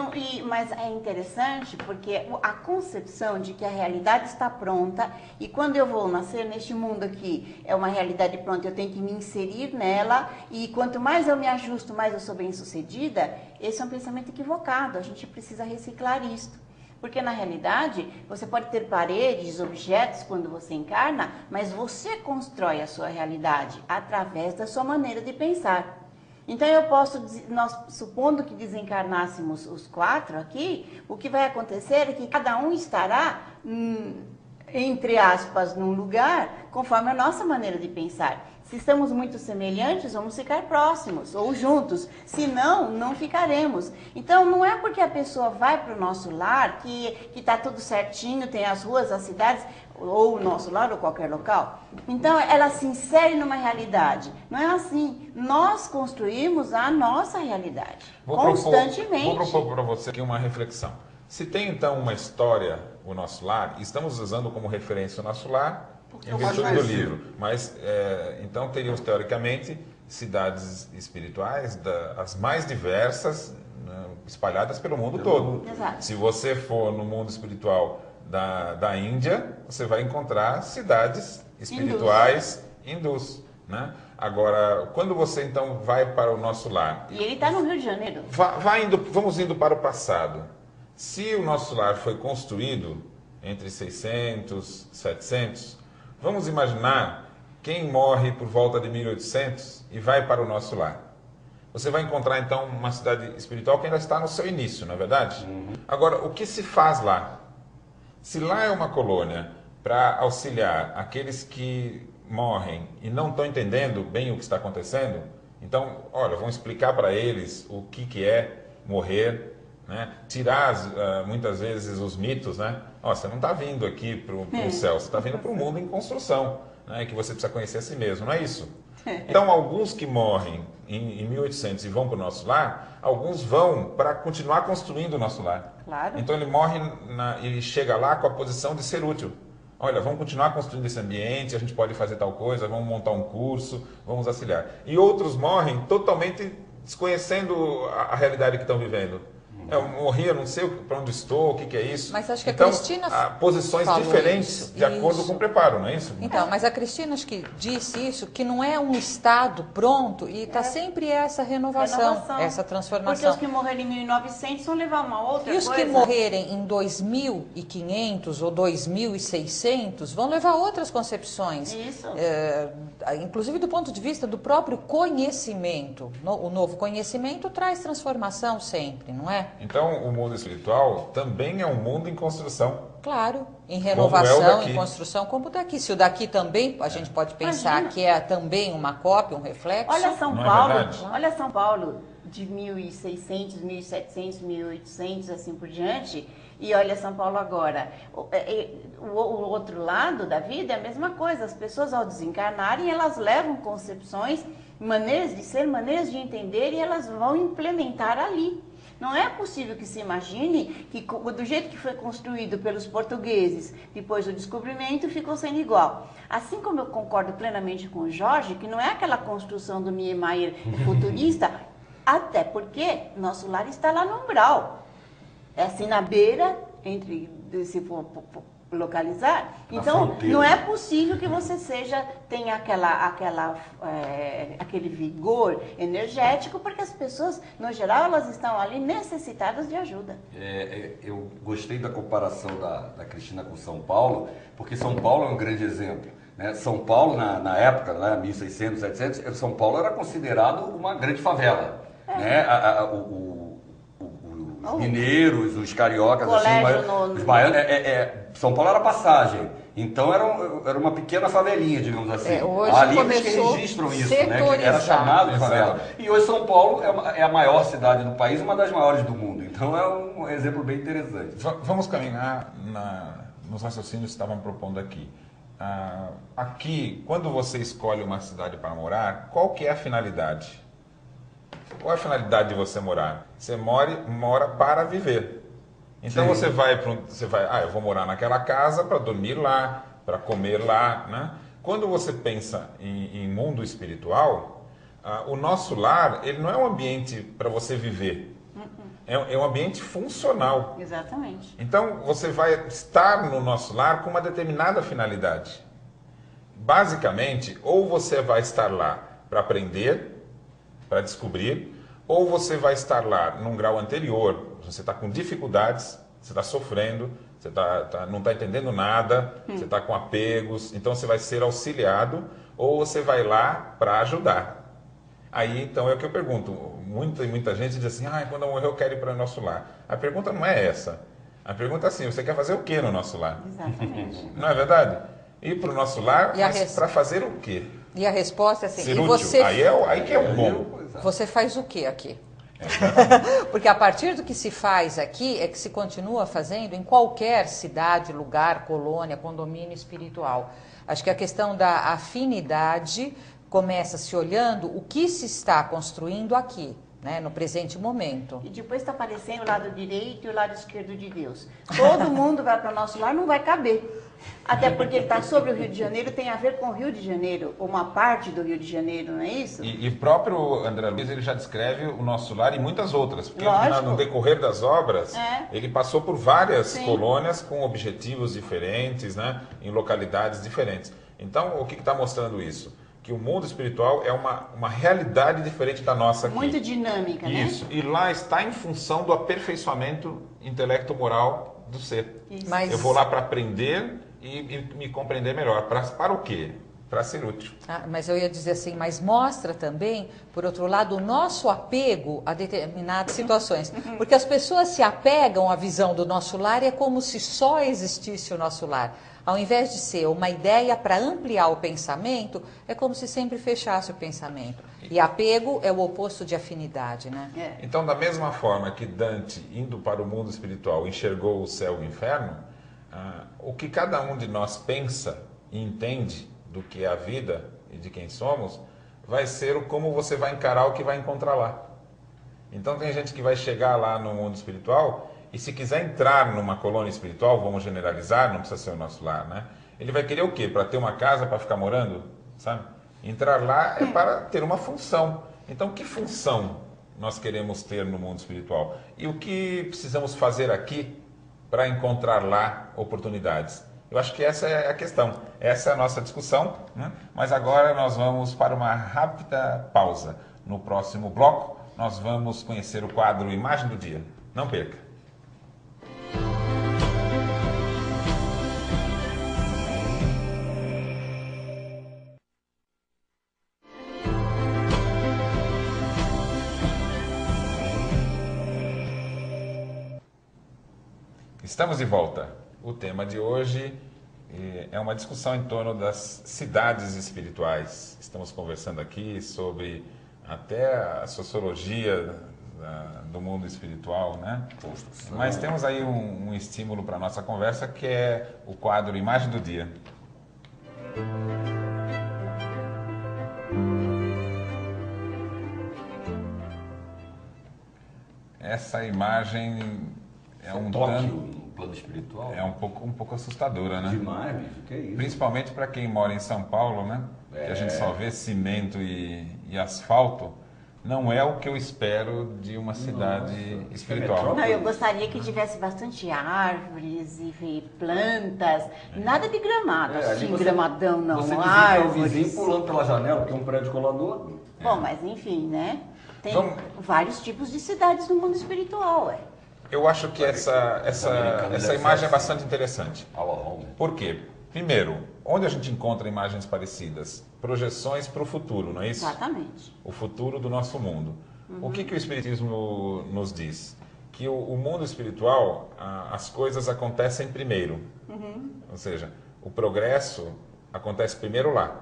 Mas é interessante porque a concepção de que a realidade está pronta e quando eu vou nascer neste mundo aqui, é uma realidade pronta, eu tenho que me inserir nela e quanto mais eu me ajusto, mais eu sou bem-sucedida, esse é um pensamento equivocado, a gente precisa reciclar isto. Porque na realidade, você pode ter paredes, objetos quando você encarna, mas você constrói a sua realidade através da sua maneira de pensar. Então eu posso, nós supondo que desencarnássemos os 4 aqui, o que vai acontecer é que cada um estará, entre aspas, num lugar, conforme a nossa maneira de pensar. Se estamos muito semelhantes, vamos ficar próximos ou juntos. Se não, não ficaremos. Então, não é porque a pessoa vai para o nosso lar que está tudo certinho, tem as ruas, as cidades, ou o nosso lar, ou qualquer local. Então, ela se insere numa realidade. Não é assim. Nós construímos a nossa realidade. Constantemente. Vou propor para você aqui uma reflexão. Se tem, então, uma história, o nosso lar, estamos usando como referência o nosso lar, em virtude do livro. Mas, então, teríamos, teoricamente, cidades espirituais, as mais diversas, né, espalhadas pelo mundo todo. Exato. Se você for no mundo espiritual da Índia, você vai encontrar cidades espirituais hindus, né? Agora, quando você, então, vai para o nosso lar... E ele está no Rio de Janeiro. Vamos indo para o passado. Se o nosso lar foi construído entre 600 e 700... Vamos imaginar quem morre por volta de 1800 e vai para o nosso lar. Você vai encontrar, então, uma cidade espiritual que ainda está no seu início, não é verdade? Agora, o que se faz lá? Se lá é uma colônia para auxiliar aqueles que morrem e não estão entendendo bem o que está acontecendo, então, olha, vamos explicar para eles o que é morrer, né? Tirar muitas vezes os mitos, né? Ó, você não está vindo aqui para o céu, você está vindo para o mundo em construção. né, que você precisa conhecer a si mesmo, não é isso? Então, alguns que morrem em 1800 e vão para o nosso lar, alguns vão para continuar construindo o nosso lar. Claro. Então, ele morre e chega lá com a posição de ser útil. Olha, vamos continuar construindo esse ambiente, a gente pode fazer tal coisa, vamos montar um curso, vamos auxiliar. E outros morrem totalmente desconhecendo a realidade que estão vivendo. Eu morri, eu não sei para onde estou, o que é isso. Mas acho que então, a Cristina há posições falou diferentes isso. de acordo com o preparo, não é isso? Então, mas a Cristina acho que disse isso, que não é um estado pronto e está sempre essa renovação, essa transformação. Porque os que morreram em 1900 vão levar uma outra coisa. E os que morrerem em 2500 ou 2600 vão levar outras concepções. Isso. Inclusive do ponto de vista do próprio conhecimento. O novo conhecimento traz transformação sempre, não é? Então, o mundo espiritual também é um mundo em construção. Claro, em Como é o renovação, daqui. em construção, como o daqui. Se o daqui também, a gente pode pensar Imagina. que é também uma cópia, um reflexo. Olha São Não é Paulo, verdade? olha São Paulo de 1600, 1700, 1800, assim por diante, e olha São Paulo agora. O outro lado da vida é a mesma coisa. As pessoas ao desencarnarem, elas levam concepções, maneiras de ser, maneiras de entender, e elas vão implementar ali. Não é possível que se imagine que do jeito que foi construído pelos portugueses depois do descobrimento ficou sendo igual. Assim como eu concordo plenamente com o Jorge, que não é aquela construção do Niemeyer futurista, até porque nosso lar está lá no umbral. É assim na beira, se for localizar. Então, fronteira. não é possível que você tenha aquele vigor energético, porque as pessoas, no geral, elas estão ali necessitadas de ajuda. Eu gostei da comparação da Cristina com São Paulo, porque São Paulo é um grande exemplo. Né? São Paulo, na época, né, 1600, 1700, São Paulo era considerado uma grande favela. Né? Os mineiros, os cariocas, assim, os baianos, São Paulo era passagem. Então era uma pequena favelinha, digamos assim. Hoje Há livros que começou registram isso, né? Que era setorizar. chamado de favela. E hoje São Paulo é a maior cidade do país, uma das maiores do mundo. Então é um exemplo bem interessante. Vamos caminhar nos raciocínios que estavam propondo aqui. Aqui, quando você escolhe uma cidade para morar, qual que é a finalidade? Qual é a finalidade de você morar? Você mora para viver. Então Sim. você vai, eu vou morar naquela casa para dormir lá, para comer lá, né? Quando você pensa em mundo espiritual, o nosso lar, ele não é um ambiente para você viver. É um ambiente funcional. Exatamente. Então você vai estar no nosso lar com uma determinada finalidade. Basicamente, ou você vai estar lá para aprender, para descobrir, ou você vai estar lá num grau anterior, você está com dificuldades, você está sofrendo, você não está entendendo nada, você está com apegos, então você vai ser auxiliado, ou você vai lá para ajudar. Aí, então, é o que eu pergunto. Muita gente diz assim, quando eu morrer eu quero ir para o nosso lar. A pergunta não é essa. A pergunta é assim, você quer fazer o que no nosso lar? Exatamente. Não é verdade? Ir para o nosso lar, E mas para fazer o quê? E a resposta é assim, Ser e útil. você, Aí que é o bom. você faz o que aqui? Porque a partir do que se faz aqui é que se continua fazendo em qualquer cidade, lugar, colônia, condomínio espiritual. Acho que a questão da afinidade começa se olhando o que se está construindo aqui, né, no presente momento. E depois está aparecendo o lado direito e o lado esquerdo de Deus. Todo mundo vai para o nosso lar, não vai caber. Até porque ele está sobre o Rio de Janeiro, tem a ver com o Rio de Janeiro, uma parte do Rio de Janeiro, não é isso? E próprio André Luiz, ele já descreve o nosso lar e muitas outras. Porque Lógico. no decorrer das obras, ele passou por várias Sim. colônias com objetivos diferentes, né, em localidades diferentes. Então, o que está mostrando isso? Que o mundo espiritual é uma realidade diferente da nossa aqui. Muito dinâmica, né? Isso. E lá está em função do aperfeiçoamento intelecto-moral do ser. Isso. Mas- Eu vou lá para aprender e me compreender melhor. Para o quê? Para ser útil. Mas eu ia dizer assim, mas mostra também, por outro lado, o nosso apego a determinadas situações. Porque as pessoas se apegam à visão do nosso lar e é como se só existisse o nosso lar. Ao invés de ser uma ideia para ampliar o pensamento, é como se sempre fechasse o pensamento. E apego é o oposto de afinidade, né? Então, da mesma forma que Dante, indo para o mundo espiritual, enxergou o céu e o inferno, o que cada um de nós pensa e entende do que é a vida e de quem somos, vai ser o como você vai encarar o que vai encontrar lá. Então tem gente que vai chegar lá no mundo espiritual e se quiser entrar numa colônia espiritual, vamos generalizar, não precisa ser o nosso lar, né? Ele vai querer o quê? Para ter uma casa, para ficar morando? Sabe? Entrar lá é para ter uma função. Então que função nós queremos ter no mundo espiritual? E o que precisamos fazer aqui para encontrar lá oportunidades? Eu acho que essa é a questão, essa é a nossa discussão, né? Mas agora nós vamos para uma rápida pausa. No próximo bloco, nós vamos conhecer o quadro Imagem do Dia. Não perca! Estamos de volta. O tema de hoje é uma discussão em torno das cidades espirituais. Estamos conversando aqui sobre até a sociologia do mundo espiritual, né? Mas temos aí um estímulo para a nossa conversa, que é o quadro Imagem do Dia. Essa imagem é um no plano espiritual. É um pouco assustadora, né? Demais, bicho, que é isso? Principalmente para quem mora em São Paulo, né? Que a gente só vê cimento e asfalto. Não é o que eu espero de uma cidade espiritual. Não, eu gostaria que tivesse bastante árvores e plantas, nada de gramado, assim, gramadão não, você árvores. Você o vizinho pulando pela janela, porque é um prédio colador. Bom, mas enfim, né? Tem vários tipos de cidades no mundo espiritual, ué. Eu acho que essa imagem é bastante interessante. Por quê? Primeiro, onde a gente encontra imagens parecidas? Projeções para o futuro, não é isso? Exatamente. O futuro do nosso mundo. O que o Espiritismo nos diz? Que o mundo espiritual, as coisas acontecem primeiro. Ou seja, o progresso acontece primeiro lá.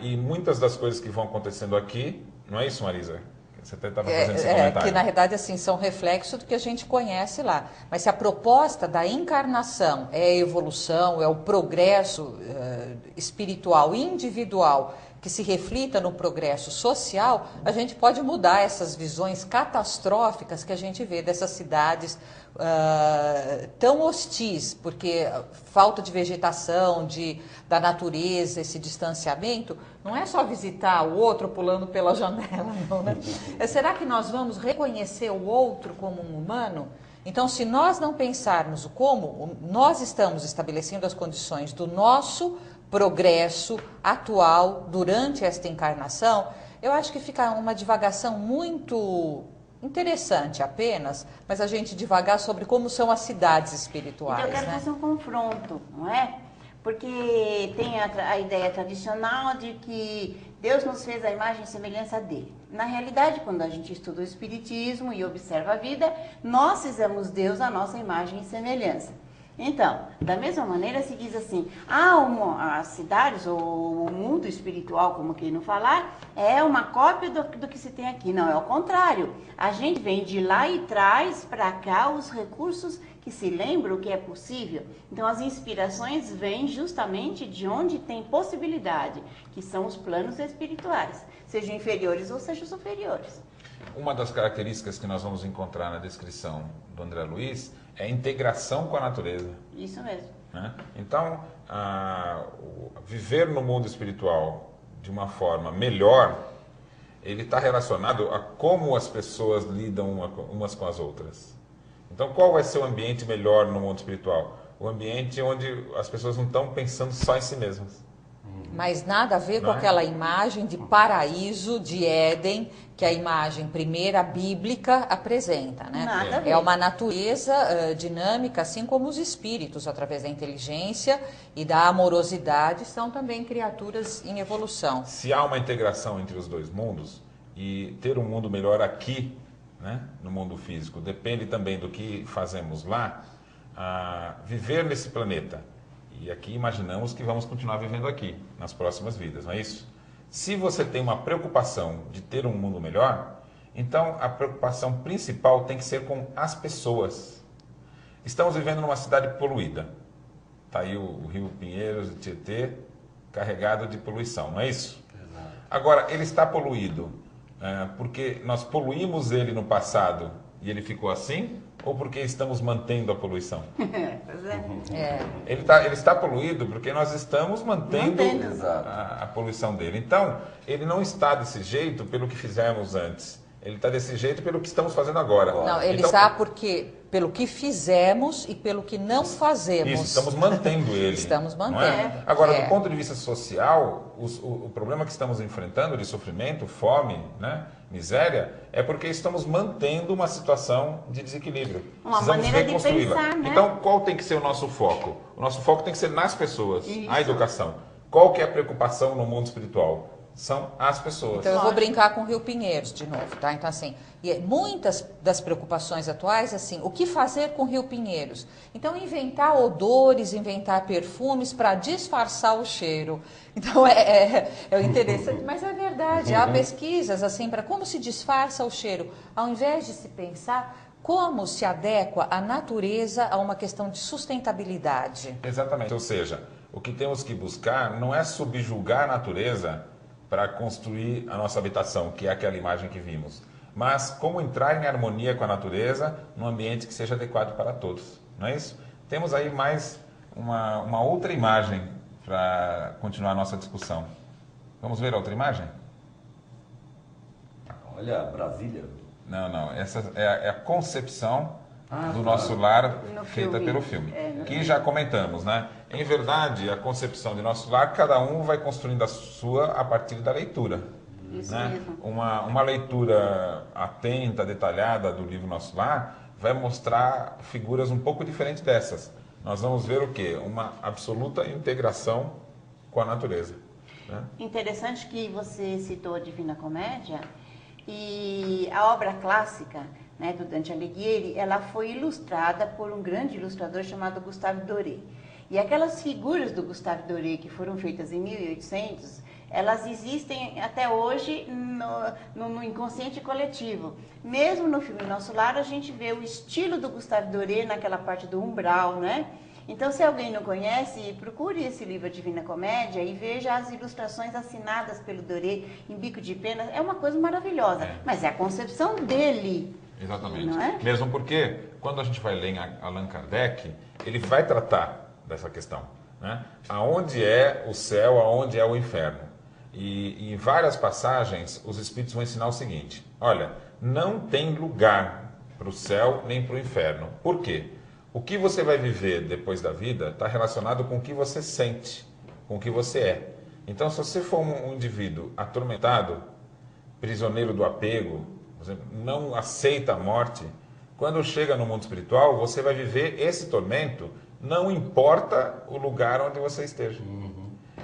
E muitas das coisas que vão acontecendo aqui, não é isso, Marisa? Você até estava fazendo esse comentário. Que na realidade assim, são reflexos do que a gente conhece lá. Mas se a proposta da encarnação é a evolução, é o progresso espiritual individual que se reflita no progresso social, a gente pode mudar essas visões catastróficas que a gente vê dessas cidades tão hostis, porque falta de vegetação, da natureza, esse distanciamento, não é só visitar o outro pulando pela janela, não, né? Será que nós vamos reconhecer o outro como um humano? Então, se nós não pensarmos como nós estamos estabelecendo as condições do nosso progresso atual durante esta encarnação, eu acho que fica uma divagação muito interessante apenas, mas a gente divagar sobre como são as cidades espirituais. Então eu quero fazer um confronto, não é? Porque tem a ideia tradicional de que Deus nos fez a imagem e semelhança dele. Na realidade, quando a gente estuda o Espiritismo e observa a vida, nós fizemos Deus a nossa imagem e semelhança. Então, da mesma maneira se diz assim, as cidades ou o mundo espiritual, como quem não falar, é uma cópia do que se tem aqui. Não, é o contrário. A gente vem de lá e traz para cá os recursos que se lembram que é possível. Então, as inspirações vêm justamente de onde tem possibilidade, que são os planos espirituais, sejam inferiores ou sejam superiores. Uma das características que nós vamos encontrar na descrição do André Luiz é a integração com a natureza. Isso mesmo. Né? Então, viver no mundo espiritual de uma forma melhor, ele está relacionado a como as pessoas lidam umas com as outras. Então, qual vai ser o ambiente melhor no mundo espiritual? O ambiente onde as pessoas não estão pensando só em si mesmas. Mas nada a ver com aquela imagem de paraíso, de Éden, que a imagem primeira bíblica apresenta, né? Nada a ver. É uma natureza dinâmica, assim como os espíritos, através da inteligência e da amorosidade, são também criaturas em evolução. Se há uma integração entre os dois mundos, e ter um mundo melhor aqui, né, no mundo físico, depende também do que fazemos lá, viver nesse planeta. E aqui imaginamos que vamos continuar vivendo aqui, nas próximas vidas, não é isso? Se você tem uma preocupação de ter um mundo melhor, então a preocupação principal tem que ser com as pessoas. Estamos vivendo numa cidade poluída. Está aí o Rio Pinheiros, o Tietê, carregado de poluição, não é isso? Agora, ele está poluído porque nós poluímos ele no passado e ele ficou assim? Ou porque estamos mantendo a poluição? Pois é. Ele está poluído porque nós estamos mantendo a poluição dele. Então, ele não está desse jeito pelo que fizemos antes. Ele está desse jeito pelo que estamos fazendo agora. Não, ele então, está pelo que fizemos e pelo que não fazemos. Isso, estamos mantendo ele. Estamos não mantendo. é? Agora, do ponto de vista social, o problema que estamos enfrentando de sofrimento, fome, né, miséria, é porque estamos mantendo uma situação de desequilíbrio. Uma Precisamos maneira de reconstruí-la. pensar, né? Então, qual tem que ser o nosso foco? O nosso foco tem que ser nas pessoas, Isso. a educação. Qual que é a preocupação no mundo espiritual? São as pessoas. Então, eu vou brincar com o Rio Pinheiros de novo, tá? Então, assim, muitas das preocupações atuais, assim, o que fazer com o Rio Pinheiros? Então, inventar odores, inventar perfumes para disfarçar o cheiro. Então, é interessante, mas é verdade. Há pesquisas, assim, para como se disfarça o cheiro. Ao invés de se pensar como se adequa a natureza a uma questão de sustentabilidade. Exatamente. Ou seja, o que temos que buscar não é subjugar a natureza para construir a nossa habitação, que é aquela imagem que vimos, mas como entrar em harmonia com a natureza num ambiente que seja adequado para todos, não é isso? Temos aí mais uma outra imagem para continuar a nossa discussão. Vamos ver a outra imagem? Olha, Brasília. Não. Essa é a concepção do tá. nosso lar No feita filme. pelo filme. No Que já comentamos, né? Em verdade, a concepção de nosso lar, cada um vai construindo a sua a partir da leitura. Isso Né? mesmo. Uma leitura atenta, detalhada do livro Nosso Lar vai mostrar figuras um pouco diferentes dessas. Nós vamos ver o quê? Uma absoluta integração com a natureza. Né? Interessante que você citou a Divina Comédia e a obra clássica, né, do Dante Alighieri, ela foi ilustrada por um grande ilustrador chamado Gustave Doré. E aquelas figuras do Gustave Doré que foram feitas em 1800, elas existem até hoje no inconsciente coletivo. Mesmo no filme Nosso Lar, a gente vê o estilo do Gustave Doré naquela parte do umbral, né? Então, se alguém não conhece, procure esse livro, A Divina Comédia, e veja as ilustrações assinadas pelo Doré em bico de pena. É uma coisa maravilhosa, mas é a concepção dele. Exatamente. Não é? Mesmo porque, quando a gente vai ler em Allan Kardec, ele vai tratar dessa questão. Né? Aonde é o céu, aonde é o inferno. E em várias passagens, os Espíritos vão ensinar o seguinte: olha, não tem lugar para o céu nem para o inferno. Por quê? O que você vai viver depois da vida está relacionado com o que você sente, com o que você é. Então, se você for um indivíduo atormentado, prisioneiro do apego, por exemplo, não aceita a morte, quando chega no mundo espiritual, você vai viver esse tormento, não importa o lugar onde você esteja.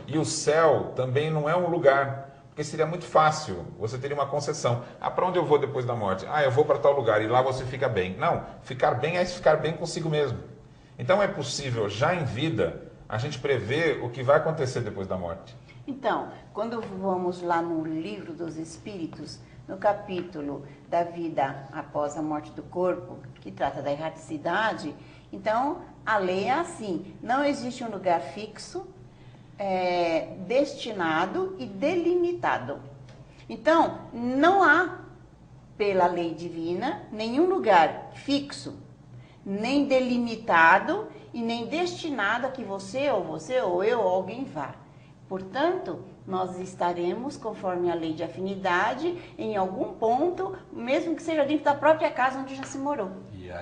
E o céu também não é um lugar, porque seria muito fácil, você teria uma concessão. Ah, para onde eu vou depois da morte? Ah, eu vou para tal lugar e lá você fica bem. Não, ficar bem é ficar bem consigo mesmo. Então é possível, já em vida, a gente prever o que vai acontecer depois da morte. Então, quando vamos lá no Livro dos Espíritos, no capítulo da vida após a morte do corpo, que trata da erraticidade, então a lei é assim: não existe um lugar fixo, destinado e delimitado. Então, não há, pela lei divina, nenhum lugar fixo, nem delimitado e nem destinado a que você ou eu ou alguém vá. Portanto, nós estaremos, conforme a lei de afinidade, em algum ponto, mesmo que seja dentro da própria casa onde já se morou,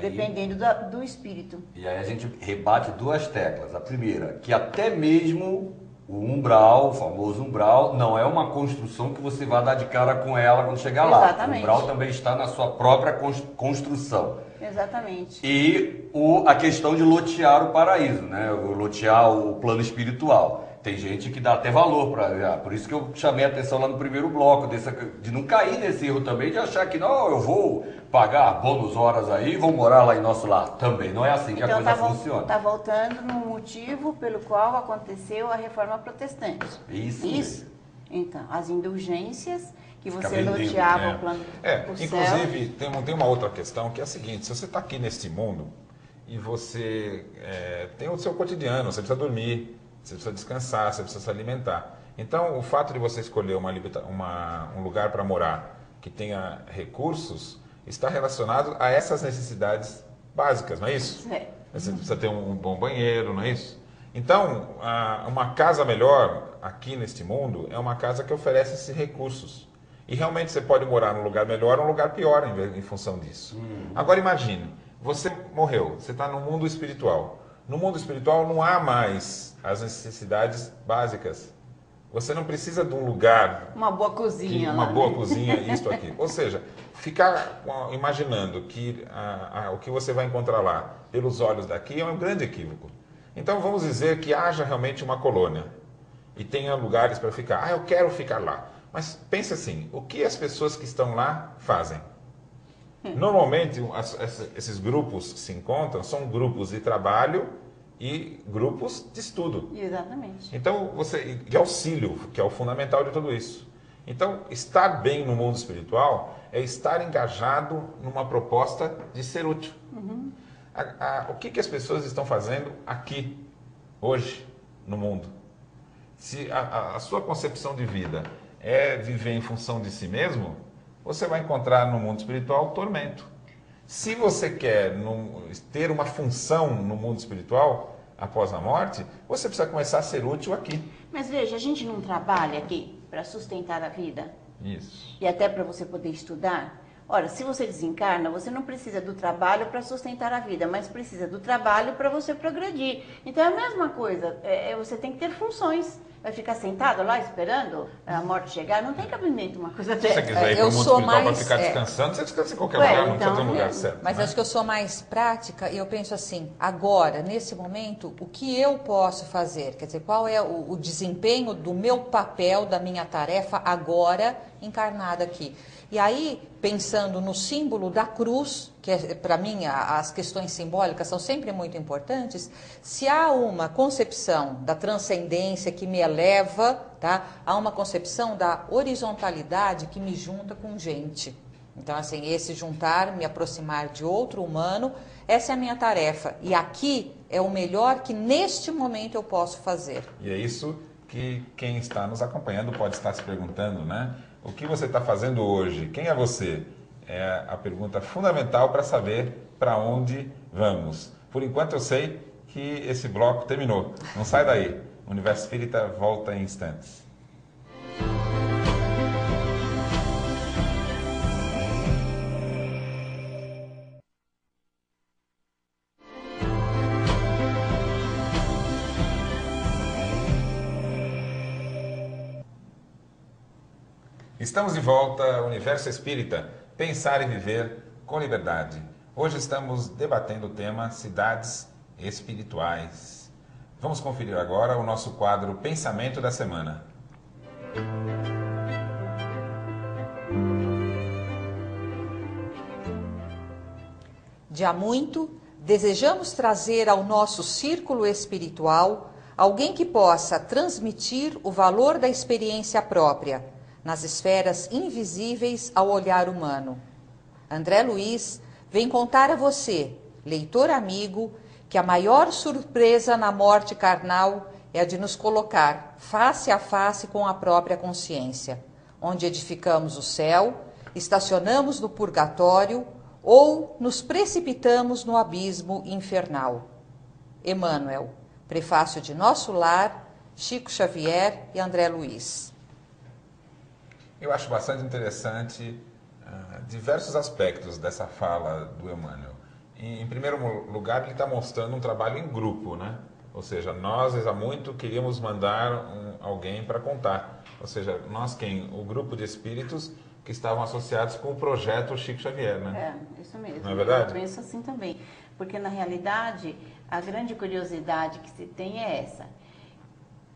dependendo do espírito. E aí a gente rebate duas teclas. A primeira, que até mesmo o umbral, o famoso umbral, não é uma construção que você vai dar de cara com ela quando chegar lá. Exatamente. O umbral também está na sua própria construção. Exatamente. E a questão de lotear o paraíso, né? Lotear o plano espiritual. Tem gente que dá até valor para. Por isso que eu chamei a atenção lá no primeiro bloco, de não cair nesse erro também, de achar que não, eu vou pagar bônus horas aí e vou morar lá em Nosso Lar. Também não é assim que a coisa funciona. Está voltando no motivo pelo qual aconteceu a reforma protestante. Isso. Então, as indulgências que Fica você vendendo, loteava o plano do céu. Inclusive, tem uma outra questão que é a seguinte: se você está aqui neste mundo e você tem o seu cotidiano, você precisa dormir, você precisa descansar, você precisa se alimentar. Então, o fato de você escolher um lugar para morar que tenha recursos está relacionado a essas necessidades básicas, não é isso? É. Você precisa ter um bom banheiro, não é isso? Então, uma casa melhor aqui neste mundo é uma casa que oferece esses recursos. E realmente você pode morar num lugar melhor ou num lugar pior em função disso. Agora imagine, você morreu, você está no mundo espiritual. No mundo espiritual não há mais as necessidades básicas. Você não precisa de um lugar... Uma boa cozinha. Uma lá, boa né? cozinha, isto aqui. Ou seja, ficar imaginando que o que você vai encontrar lá pelos olhos daqui é um grande equívoco. Então vamos dizer que haja realmente uma colônia e tenha lugares para ficar. Eu quero ficar lá. Mas pense assim, o que as pessoas que estão lá fazem? Normalmente esses grupos que se encontram são grupos de trabalho e grupos de estudo. Exatamente. Então, de auxílio, que é o fundamental de tudo isso. Então, estar bem no mundo espiritual é estar engajado numa proposta de ser útil. O que as pessoas estão fazendo aqui, hoje, no mundo? Se a sua concepção de vida é viver em função de si mesmo, você vai encontrar no mundo espiritual tormento. Se você quer ter uma função no mundo espiritual após a morte, você precisa começar a ser útil aqui. Mas veja, a gente não trabalha aqui para sustentar a vida? Isso. E até para você poder estudar? Ora, se você desencarna, você não precisa do trabalho para sustentar a vida, mas precisa do trabalho para você progredir. Então é a mesma coisa, você tem que ter funções. Vai ficar sentado lá esperando a morte chegar? Não tem cabimento uma coisa dessa. Se você quiser ir para o mundo espiritual para ficar descansando, você descansa em qualquer lugar, não precisa ter um lugar certo. Mas acho que eu sou mais prática e eu penso assim, agora, nesse momento, o que eu posso fazer? Quer dizer, qual é o desempenho do meu papel, da minha tarefa agora encarnada aqui? E aí, pensando no símbolo da cruz, que para mim as questões simbólicas são sempre muito importantes, se há uma concepção da transcendência que me eleva, tá? Há uma concepção da horizontalidade que me junta com gente. Então, assim, esse juntar, me aproximar de outro humano, essa é a minha tarefa. E aqui é o melhor que neste momento eu posso fazer. E é isso que quem está nos acompanhando pode estar se perguntando, né? O que você está fazendo hoje? Quem é você? É a pergunta fundamental para saber para onde vamos. Por enquanto eu sei que esse bloco terminou. Não sai daí. O Universo Espírita volta em instantes. Estamos de volta ao Universo Espírita, pensar e viver com liberdade. Hoje estamos debatendo o tema cidades espirituais. Vamos conferir agora o nosso quadro Pensamento da Semana. De há muito, desejamos trazer ao nosso círculo espiritual alguém que possa transmitir o valor da experiência própria nas esferas invisíveis ao olhar humano. André Luiz vem contar a você, leitor amigo, que a maior surpresa na morte carnal é a de nos colocar face a face com a própria consciência, onde edificamos o céu, estacionamos no purgatório ou nos precipitamos no abismo infernal. Emmanuel, prefácio de Nosso Lar, Chico Xavier e André Luiz. Eu acho bastante interessante diversos aspectos dessa fala do Emmanuel. Em primeiro lugar, ele está mostrando um trabalho em grupo, né? Ou seja, nós há muito queríamos mandar alguém para contar. Ou seja, o grupo de espíritos que estavam associados com o projeto Chico Xavier, né? É, isso mesmo. Não é verdade? Eu penso assim também. Porque, na realidade, a grande curiosidade que se tem é essa.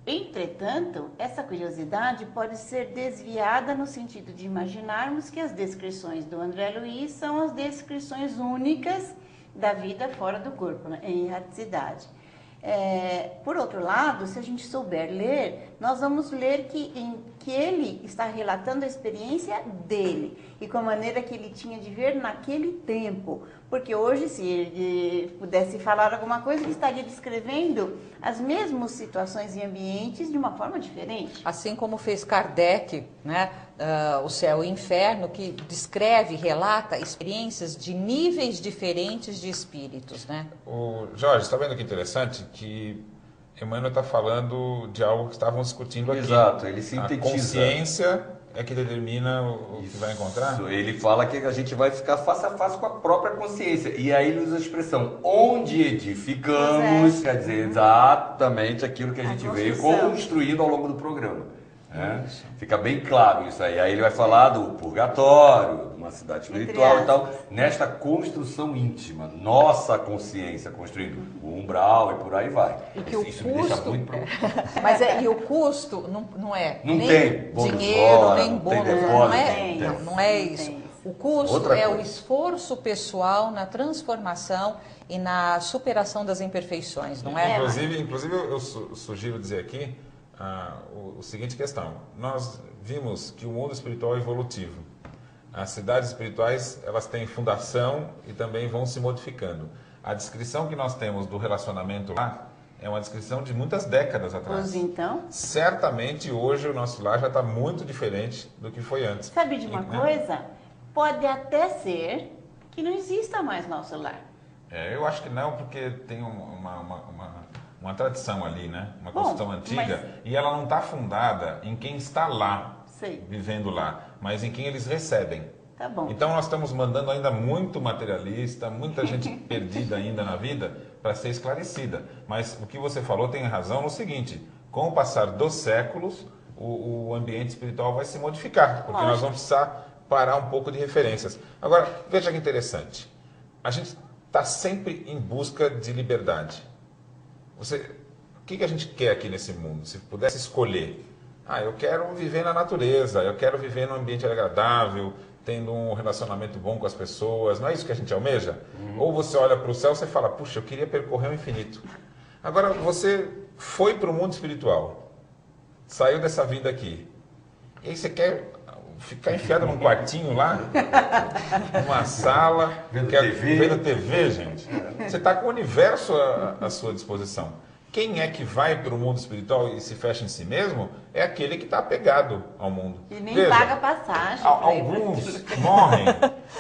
Entretanto, essa curiosidade pode ser desviada no sentido de imaginarmos que as descrições do André Luiz são as descrições únicas da vida fora do corpo, né, em erraticidade. Por outro lado, se a gente souber ler, nós vamos ler que ele está relatando a experiência dele e com a maneira que ele tinha de ver naquele tempo. Porque hoje, se ele pudesse falar alguma coisa, ele estaria descrevendo as mesmas situações e ambientes de uma forma diferente. Assim como fez Kardec, né, o Céu e o Inferno, que descreve, relata experiências de níveis diferentes de espíritos, né? O Jorge, está vendo que interessante? Que Emmanuel está falando de algo que estavam discutindo aqui. Exato, ele sintetiza. A consciência é que determina o que vai encontrar? Isso, ele fala que a gente vai ficar face a face com a própria consciência. E aí ele usa a expressão, onde edificamos, quer dizer, exatamente aquilo que a gente veio construindo ao longo do programa. Fica bem claro isso aí. Aí ele vai falar do purgatório, de uma cidade espiritual e tal, nesta construção íntima, nossa consciência construindo o umbral e por aí vai. E que Isso o me deixa custo, muito preocupado. mas e o custo não é Não nem tem bônus dinheiro, fora, nem não tem bônus, depósito, não é isso. O custo Outra é o coisa. esforço pessoal na transformação e na superação das imperfeições, não é? Inclusive eu sugiro dizer aqui o seguinte questão. Nós vimos que o mundo espiritual é evolutivo. As cidades espirituais, elas têm fundação e também vão se modificando. A descrição que nós temos do relacionamento lá é uma descrição de muitas décadas atrás. Pois então. Certamente hoje o nosso lar já está muito diferente do que foi antes. Sabe de uma coisa? Pode até ser que não exista mais nosso lar. Eu acho que não, porque tem uma tradição ali, né? Uma construção antiga, e ela não está fundada em quem está lá, vivendo lá, mas em quem eles recebem. Tá bom. Então nós estamos mandando ainda muito materialista, muita gente perdida ainda na vida para ser esclarecida. Mas o que você falou tem razão no seguinte: com o passar dos séculos, o ambiente espiritual vai se modificar, porque nós vamos precisar parar um pouco de referências. Agora, veja que interessante. A gente está sempre em busca de liberdade. O que a gente quer aqui nesse mundo? Se pudesse escolher, eu quero viver na natureza, eu quero viver num ambiente agradável, tendo um relacionamento bom com as pessoas, não é isso que a gente almeja? Ou você olha para o céu e você fala, puxa, eu queria percorrer o infinito. Agora, você foi para o mundo espiritual, saiu dessa vida aqui, e aí você quer ficar enfiado num quartinho lá, numa sala, vendo TV, gente. Você está com o universo à sua disposição. Quem é que vai para o mundo espiritual e se fecha em si mesmo é aquele que está apegado ao mundo. E nem paga passagem. Alguns morrem,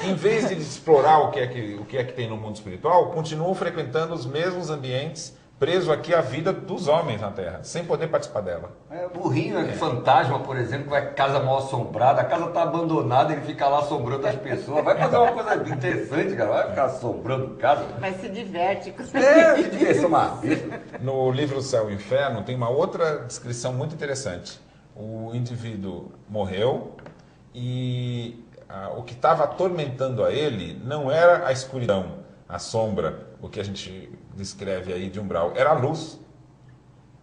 em vez de explorar o que é que tem no mundo espiritual, continuam frequentando os mesmos ambientes, preso aqui à vida dos homens na Terra, sem poder participar dela. O burrinho fantasma, por exemplo, que vai para casa mal assombrada, a casa está abandonada, ele fica lá assombrando as pessoas. Vai fazer uma coisa interessante, cara, vai ficar assombrando casa. Mas se diverte com isso. Que diversão uma besta. No livro Céu e Inferno tem uma outra descrição muito interessante. O indivíduo morreu e o que estava atormentando a ele não era a escuridão, a sombra, o que a gente descreve aí de umbral, era a luz.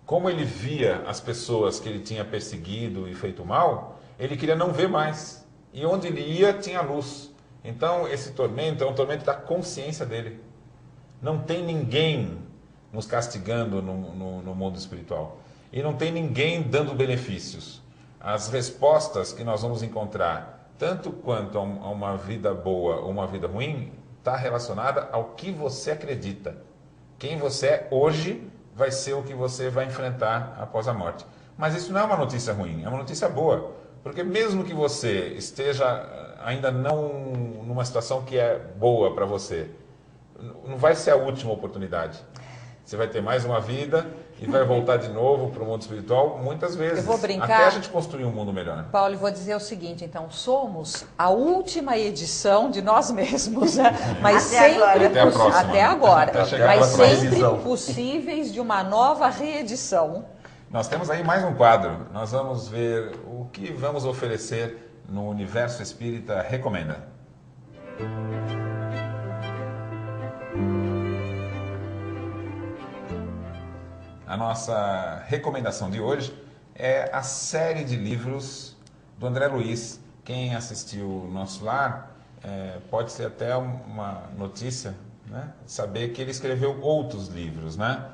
Como ele via as pessoas que ele tinha perseguido e feito mal, ele queria não ver mais. E onde ele ia, tinha luz. Então, esse tormento é um tormento da consciência dele. Não tem ninguém nos castigando no mundo espiritual. E não tem ninguém dando benefícios. As respostas que nós vamos encontrar, tanto quanto a uma vida boa ou uma vida ruim, está relacionada ao que você acredita. Quem você é hoje vai ser o que você vai enfrentar após a morte. Mas isso não é uma notícia ruim, é uma notícia boa. Porque mesmo que você esteja ainda não numa situação que é boa para você, não vai ser a última oportunidade. Você vai ter mais uma vida e vai voltar de novo para o mundo espiritual muitas vezes. Eu vou brincar, até a gente construir um mundo melhor. Paulo, eu vou dizer o seguinte, então, somos a última edição de nós mesmos, né? Mas Até sempre agora. Até a próxima. Até agora. Até chegar Mas à próxima sempre revisão. possíveis de uma nova reedição. Nós temos aí mais um quadro. Nós vamos ver o que vamos oferecer no Universo Espírita Recomenda. A nossa recomendação de hoje é a série de livros do André Luiz. Quem assistiu o Nosso Lar pode ser até uma notícia, né? Saber que ele escreveu outros livros, né?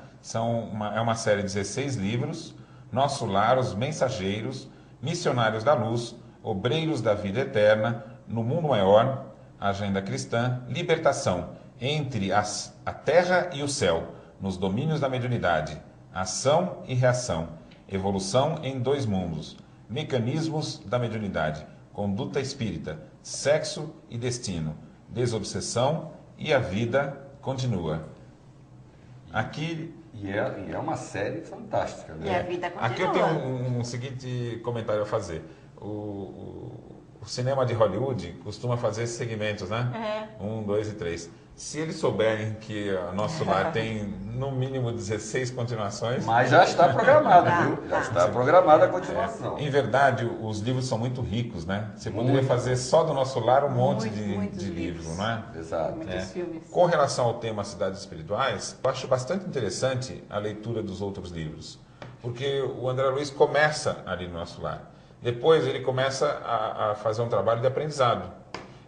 É uma série de 16 livros: Nosso Lar, Os Mensageiros, Missionários da Luz, Obreiros da Vida Eterna, No Mundo Maior, Agenda Cristã, Libertação. entre a terra e o céu, nos domínios da mediunidade, ação e reação, evolução em 2 mundos, mecanismos da mediunidade, conduta espírita, sexo e destino, desobsessão e a vida continua. Aqui... E é uma série fantástica, né? E a vida continua. Aqui eu tenho um seguinte comentário a fazer. O cinema de Hollywood costuma fazer segmentos, né? 1, 2 e 3. Se eles souberem que o nosso lar tem no mínimo 16 continuações... Mas já está programado, viu? Já está programada a continuação. Em verdade, os livros são muito ricos, né? Você poderia fazer só do nosso lar um monte de livro, não é? Exato. Muitos filmes. Com relação ao tema Cidades Espirituais, eu acho bastante interessante a leitura dos outros livros. Porque o André Luiz começa ali no nosso lar. Depois ele começa a fazer um trabalho de aprendizado.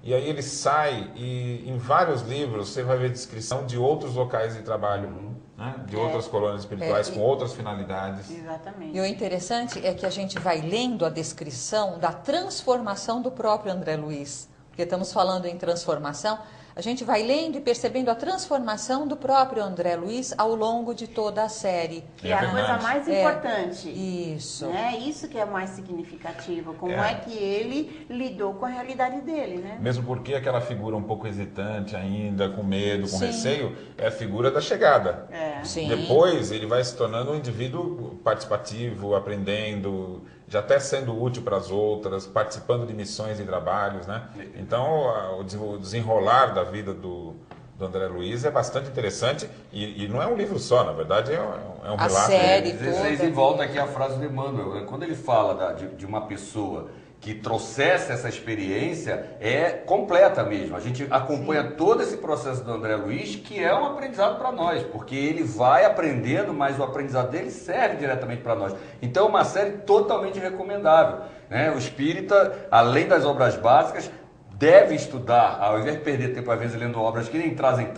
E aí ele sai e em vários livros você vai ver descrição de outros locais de trabalho, né? De outras colônias espirituais com outras finalidades. Exatamente. E o interessante é que a gente vai lendo a descrição da transformação do próprio André Luiz, porque estamos falando em transformação, a gente vai lendo e percebendo a transformação do próprio André Luiz ao longo de toda a série. Que é a coisa mais importante. Isso. Né? Isso que é mais significativo. Como é que ele lidou com a realidade dele, né? Mesmo porque aquela figura um pouco hesitante ainda, com medo, com receio, é a figura da chegada. Sim. Depois ele vai se tornando um indivíduo participativo, aprendendo, já até sendo útil para as outras, participando de missões e trabalhos, né? Então o desenrolar da vida do André Luiz é bastante interessante e não é um livro só, na verdade é um relato. A série 16 toda. e volta aqui a frase do Emmanuel, né? Quando ele fala de uma pessoa que trouxesse essa experiência, é completa mesmo. A gente acompanha todo esse processo do André Luiz, que é um aprendizado para nós, porque ele vai aprendendo, mas o aprendizado dele serve diretamente para nós. Então é uma série totalmente recomendável, né? O espírita, além das obras básicas, deve estudar, ao invés de perder tempo às vezes lendo obras que nem trazem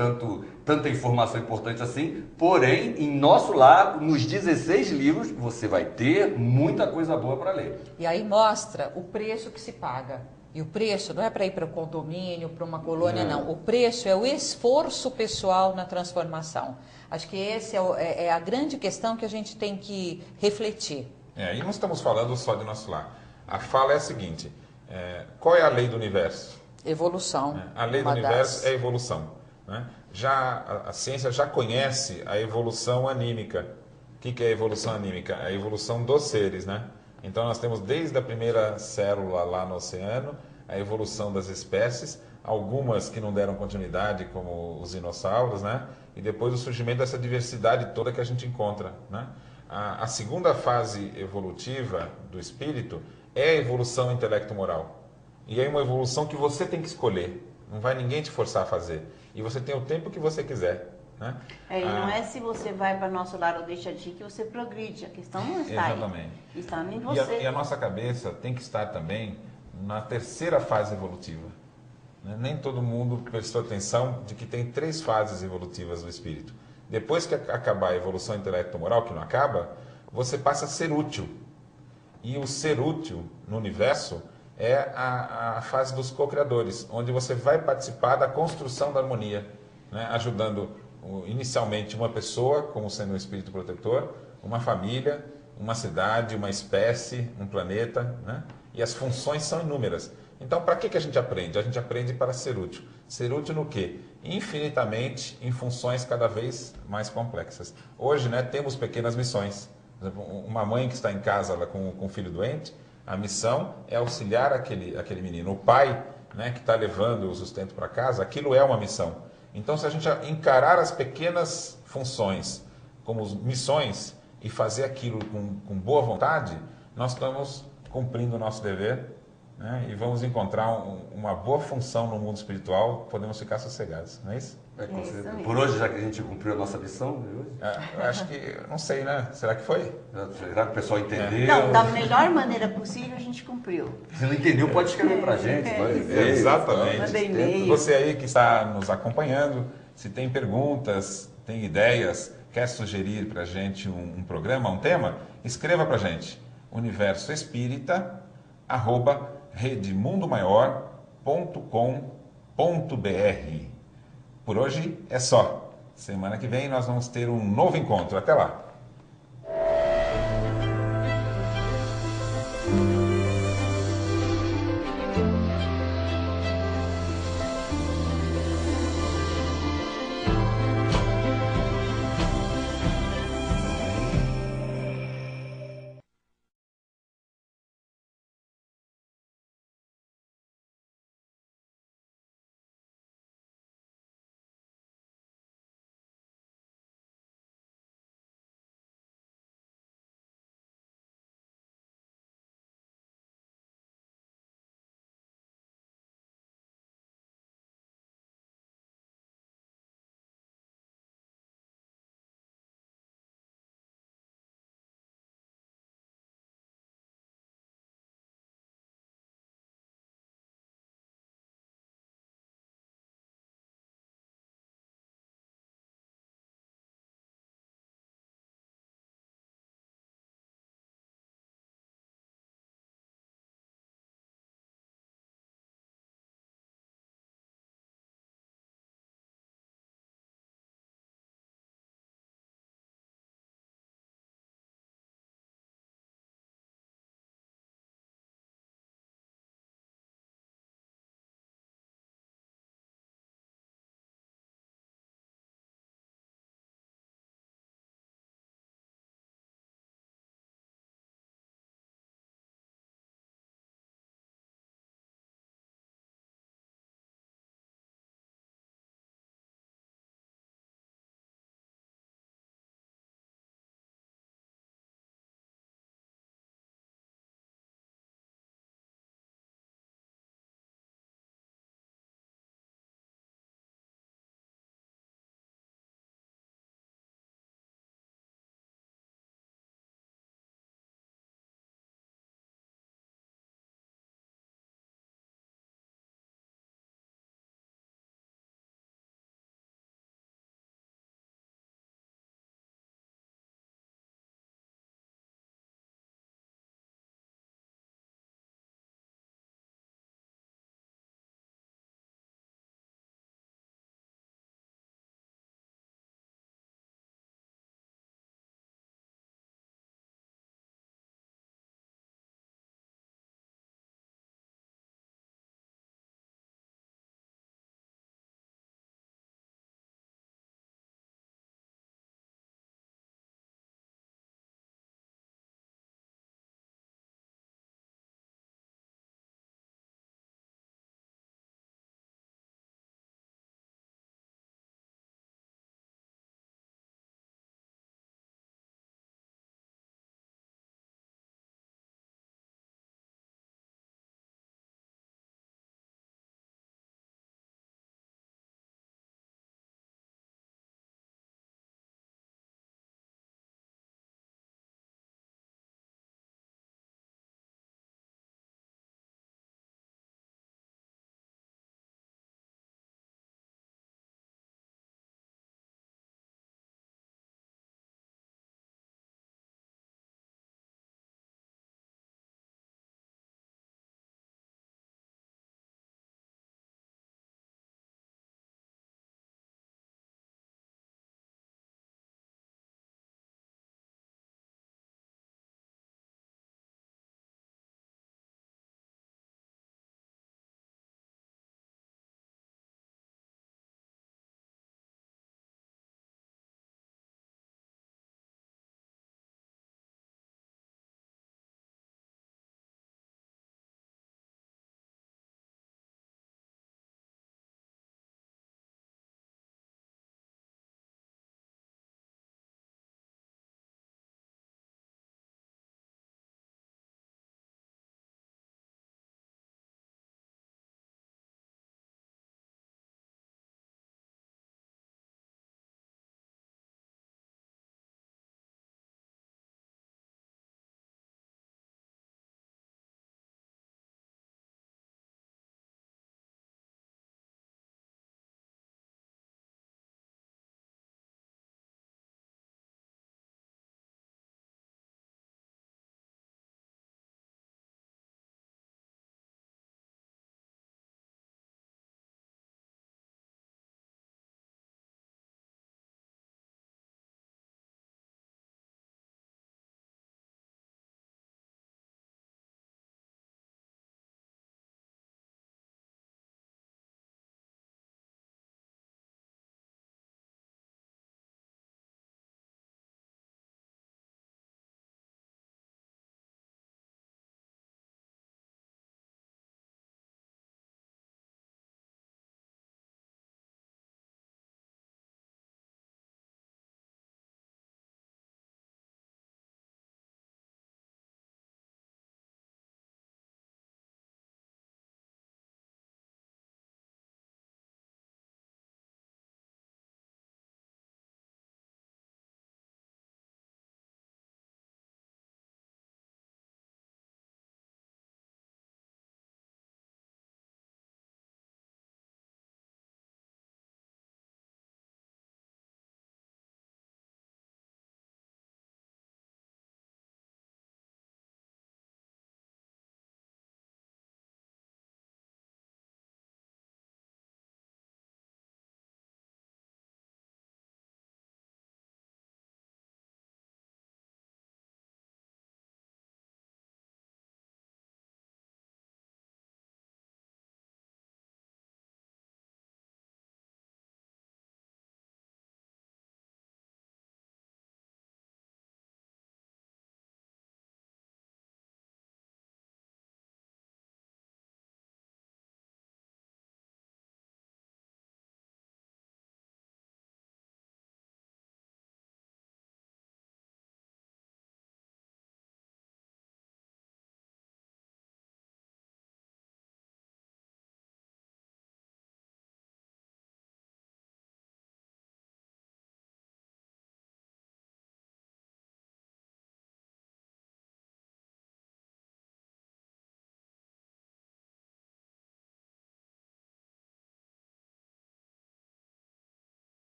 tanta informação importante assim, porém, em nosso lar, nos 16 livros, você vai ter muita coisa boa para ler. E aí mostra o preço que se paga. E o preço não é para ir para o condomínio, para uma colônia, não. O preço é o esforço pessoal na transformação. Acho que essa é a grande questão que a gente tem que refletir. E não estamos falando só de nosso lar. A fala é a seguinte... qual é a lei do universo? Evolução. A lei do universo é a evolução, né? A ciência já conhece a evolução anímica. O que é a evolução anímica? A evolução dos seres, né? Então nós temos desde a primeira célula lá no oceano, a evolução das espécies, algumas que não deram continuidade, como os dinossauros, né? E depois o surgimento dessa diversidade toda que a gente encontra, né? A segunda fase evolutiva do espírito é a evolução intelecto-moral. E é uma evolução que você tem que escolher. Não vai ninguém te forçar a fazer. E você tem o tempo que você quiser, né? E não é se você vai para nosso lar ou deixa de ir que você progride. A questão não está exatamente. aí. Está em você. E a nossa cabeça tem que estar também na terceira fase evolutiva. Nem todo mundo prestou atenção de que tem 3 fases evolutivas do espírito. Depois que acabar a evolução intelecto-moral, que não acaba, você passa a ser útil. E o ser útil no universo é a fase dos co-criadores, onde você vai participar da construção da harmonia, né? Ajudando inicialmente uma pessoa, como sendo um espírito protetor, uma família, uma cidade, uma espécie, um planeta, né? E as funções são inúmeras. Então, para que a gente aprende? A gente aprende para ser útil. Ser útil no quê? Infinitamente em funções cada vez mais complexas. Hoje, né, temos pequenas missões. Por exemplo, uma mãe que está em casa com um filho doente, a missão é auxiliar aquele menino. O pai, né, que está levando o sustento para casa, aquilo é uma missão. Então, se a gente encarar as pequenas funções como missões e fazer aquilo com boa vontade, nós estamos cumprindo o nosso dever, né, e vamos encontrar uma boa função no mundo espiritual, podemos ficar sossegados, não é isso? Por hoje, já que a gente cumpriu a nossa missão de hoje? Eu acho que, não sei, né? Será que foi? Será que o pessoal entendeu? Não, da melhor maneira possível a gente cumpriu. Se não entendeu, pode escrever pra gente. Exatamente. Manda e-mail. Você aí que está nos acompanhando, se tem perguntas, tem ideias, quer sugerir pra gente um programa, um tema, escreva pra gente. universoespírita@redemundomaior.com.br. Por hoje é só. Semana que vem nós vamos ter um novo encontro. Até lá!